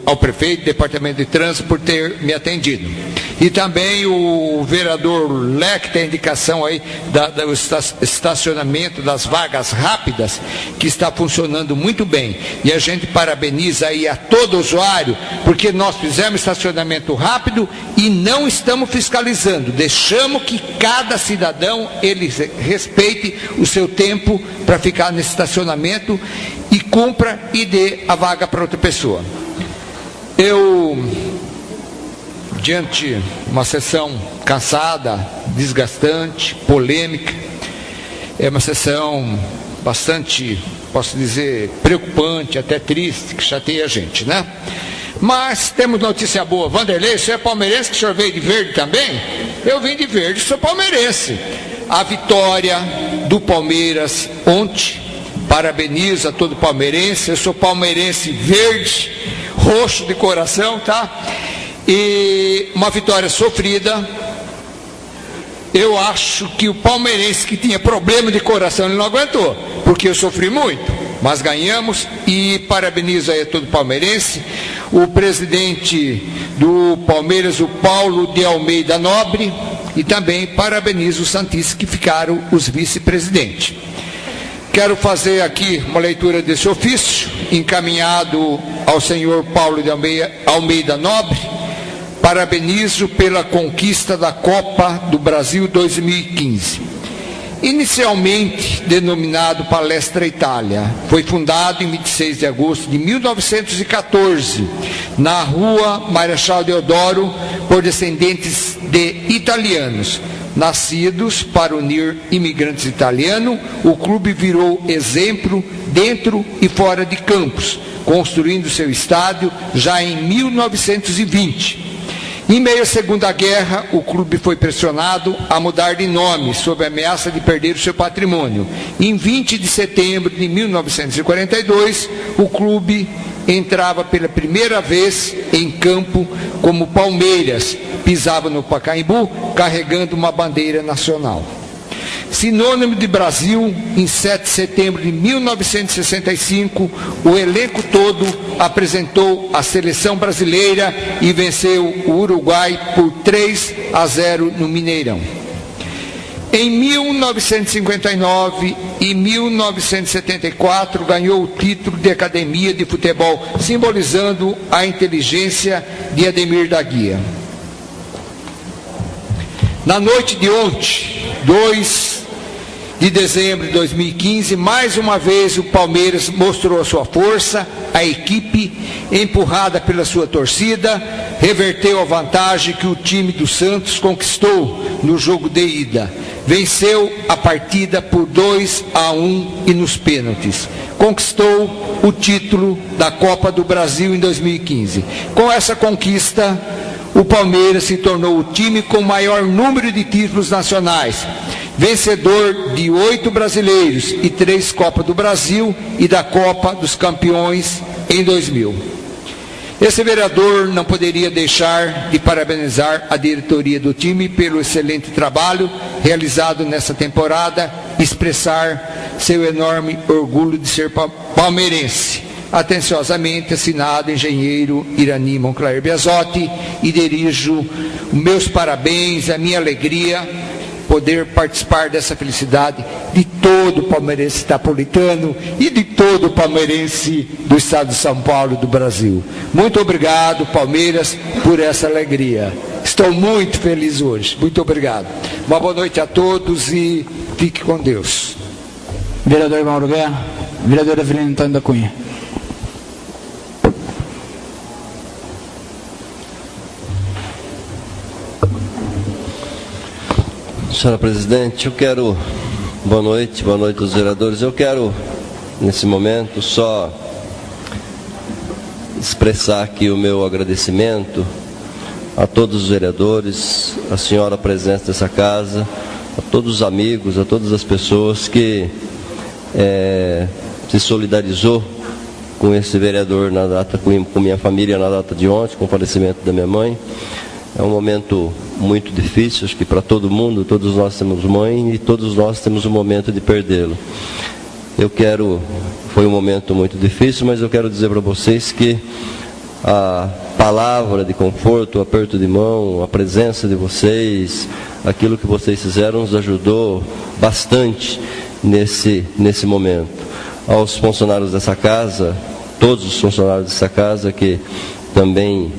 E: ao prefeito, departamento de trânsito, por ter me atendido. E também o vereador Leque tem indicação aí do estacionamento das vagas rápidas, que está funcionando muito bem. E a gente parabeniza aí a todo usuário, porque nós fizemos estacionamento rápido e não estamos fiscalizando. Deixamos que cada cidadão, ele respeite o seu tempo para ficar nesse estacionamento e cumpra e dê a vaga para outra pessoa. Diante de uma sessão cansada, desgastante, polêmica, é uma sessão bastante, posso dizer, preocupante, até triste, que chateia a gente, né? Mas temos notícia boa. Vanderlei, o senhor é palmeirense, que o senhor veio de verde também? Eu vim de verde, sou palmeirense. A vitória do Palmeiras ontem, parabenizo a todo palmeirense, eu sou palmeirense verde, roxo de coração, tá? E uma vitória sofrida. Eu acho que o palmeirense que tinha problema de coração, ele não aguentou, porque eu sofri muito, mas ganhamos. E parabenizo aí a todo palmeirense, o presidente do Palmeiras, o Paulo de Almeida Nobre, e também parabenizo os santistas que ficaram os vice-presidentes. Quero fazer aqui uma leitura desse ofício, encaminhado ao senhor Paulo de Almeida Nobre. Parabenizo pela conquista da Copa do Brasil 2015. Inicialmente denominado Palestra Itália, foi fundado em 26 de agosto de 1914, na rua Marechal Deodoro, por descendentes de italianos. Nascidos para unir imigrantes italianos, o clube virou exemplo dentro e fora de campos, construindo seu estádio já em 1920. Em meio à Segunda Guerra, o clube foi pressionado a mudar de nome, sob a ameaça de perder o seu patrimônio. Em 20 de setembro de 1942, o clube entrava pela primeira vez em campo como Palmeiras, pisava no Pacaembu, carregando uma bandeira nacional. Sinônimo de Brasil, em 7 de setembro de 1965, o elenco todo apresentou a seleção brasileira e venceu o Uruguai por 3-0 no Mineirão. Em 1959 e 1974, ganhou o título de Academia de Futebol, simbolizando a inteligência de Ademir da Guia. Na noite de ontem, 2 de dezembro de 2015, mais uma vez o Palmeiras mostrou a sua força, a equipe, empurrada pela sua torcida, reverteu a vantagem que o time do Santos conquistou no jogo de ida. Venceu a partida por 2-1 e nos pênaltis. Conquistou o título da Copa do Brasil em 2015. Com essa conquista, o Palmeiras se tornou o time com o maior número de títulos nacionais, vencedor de 8 brasileiros e 3 Copas do Brasil e da Copa dos Campeões em 2000. Esse vereador não poderia deixar de parabenizar a diretoria do time pelo excelente trabalho realizado nessa temporada, expressar seu enorme orgulho de ser palmeirense. Atenciosamente, assinado engenheiro Irani Monclair Biasotti, e dirijo meus parabéns, a minha alegria poder participar dessa felicidade de todo palmeirense itapolitano e de todo palmeirense do estado de São Paulo, do Brasil. Muito obrigado, Palmeiras, por essa alegria. Estou muito feliz hoje. Muito obrigado. Uma boa noite a todos e fique com Deus.
B: Vereador Mauro Guerra, vereador Avelino Antônio da Cunha.
G: Senhora Presidente, boa noite aos vereadores. Eu quero, nesse momento, só expressar aqui o meu agradecimento a todos os vereadores, a senhora presidente dessa casa, a todos os amigos, a todas as pessoas que se solidarizou com esse vereador na data, com minha família na data de ontem, com o falecimento da minha mãe. É um momento muito difícil, acho que para todo mundo, todos nós temos mãe e todos nós temos um momento de perdê-lo. Foi um momento muito difícil, mas eu quero dizer para vocês que a palavra de conforto, o aperto de mão, a presença de vocês, aquilo que vocês fizeram nos ajudou bastante nesse momento. Aos funcionários dessa casa, todos os funcionários dessa casa que também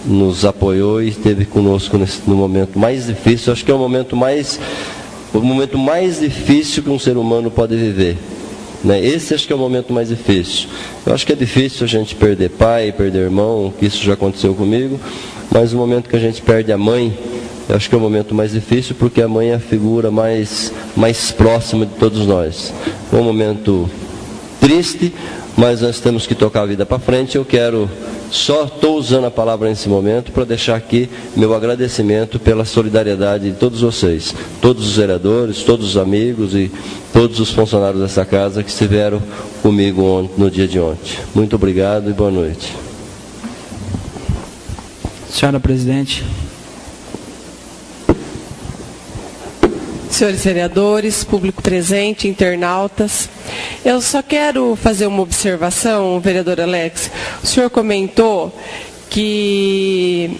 G: nos apoiou e esteve conosco no momento mais difícil. Acho que é o momento mais difícil que um ser humano pode viver, né? Esse acho que é o momento mais difícil. Eu acho que é difícil a gente perder pai, perder irmão, que isso já aconteceu comigo, mas o momento que a gente perde a mãe, eu acho que é o momento mais difícil, porque a mãe é a figura mais próxima de todos nós. É um momento triste, mas nós temos que tocar a vida para frente. Só estou usando a palavra nesse momento para deixar aqui meu agradecimento pela solidariedade de todos vocês, todos os vereadores, todos os amigos e todos os funcionários dessa casa que estiveram comigo no dia de ontem. Muito obrigado e boa noite.
B: Senhora Presidente.
A: Senhores vereadores, público presente, internautas, eu só quero fazer uma observação, vereador Alex. O senhor comentou que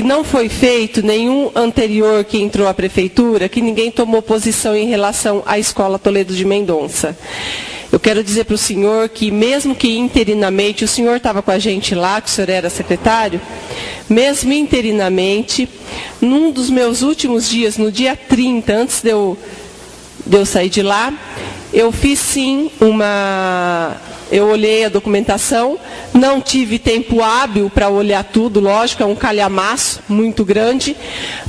A: não foi feito nenhum anterior que entrou à prefeitura, que ninguém tomou posição em relação à Escola Toledo de Mendonça. Eu quero dizer para o senhor que, mesmo que interinamente, o senhor estava com a gente lá, que o senhor era secretário, mesmo interinamente, num dos meus últimos dias, no dia 30, antes de eu sair de lá, eu fiz sim eu olhei a documentação, não tive tempo hábil para olhar tudo, lógico, é um calhamaço muito grande,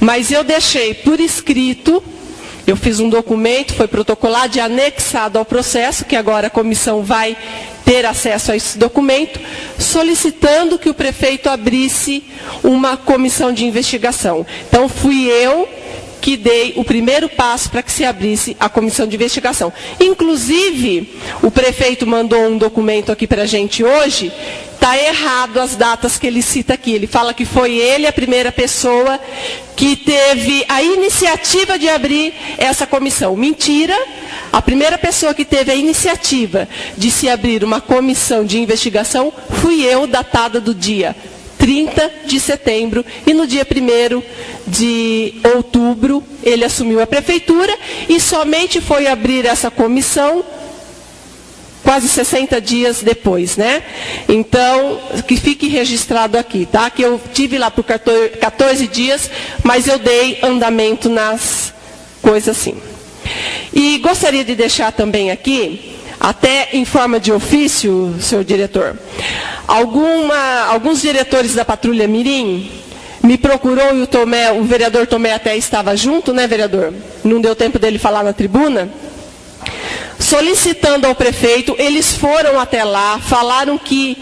A: mas eu deixei por escrito. Eu fiz um documento, foi protocolado e anexado ao processo, que agora a comissão vai ter acesso a esse documento, solicitando que o prefeito abrisse uma comissão de investigação. Então, fui eu que dei o primeiro passo para que se abrisse a comissão de investigação. Inclusive, o prefeito mandou um documento aqui para a gente hoje, está errado as datas que ele cita aqui. Ele fala que foi ele a primeira pessoa que teve a iniciativa de abrir essa comissão. Mentira! A primeira pessoa que teve a iniciativa de se abrir uma comissão de investigação fui eu, datada do dia 30 de setembro, e no dia 1º de outubro ele assumiu a prefeitura e somente foi abrir essa comissão quase 60 dias depois, né? Então, que fique registrado aqui, tá? Que eu tive lá por 14 dias, mas eu dei andamento nas coisas assim. E gostaria de deixar também aqui, até em forma de ofício, senhor diretor, alguns diretores da Patrulha Mirim me procurou, e o vereador Tomé até estava junto, né, vereador? Não deu tempo dele falar na tribuna. Solicitando ao prefeito, eles foram até lá, falaram que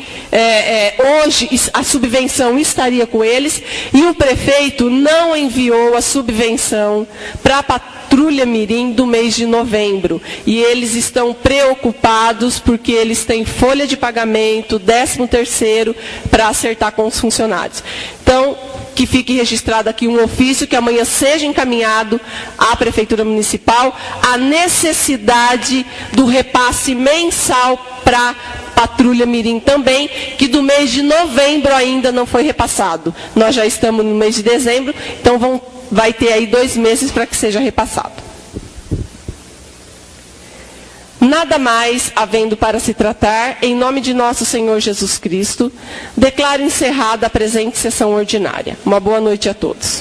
A: hoje a subvenção estaria com eles e o prefeito não enviou a subvenção para a Patrulha Mirim do mês de novembro. E eles estão preocupados porque eles têm folha de pagamento, 13º para acertar com os funcionários. Então, que fique registrado aqui um ofício que amanhã seja encaminhado à Prefeitura Municipal a necessidade do repasse mensal para Patrulha Mirim também, que do mês de novembro ainda não foi repassado. Nós já estamos no mês de dezembro, então vai ter aí 2 meses para que seja repassado. Nada mais havendo para se tratar, em nome de nosso Senhor Jesus Cristo, declaro encerrada a presente sessão ordinária. Uma boa noite a todos.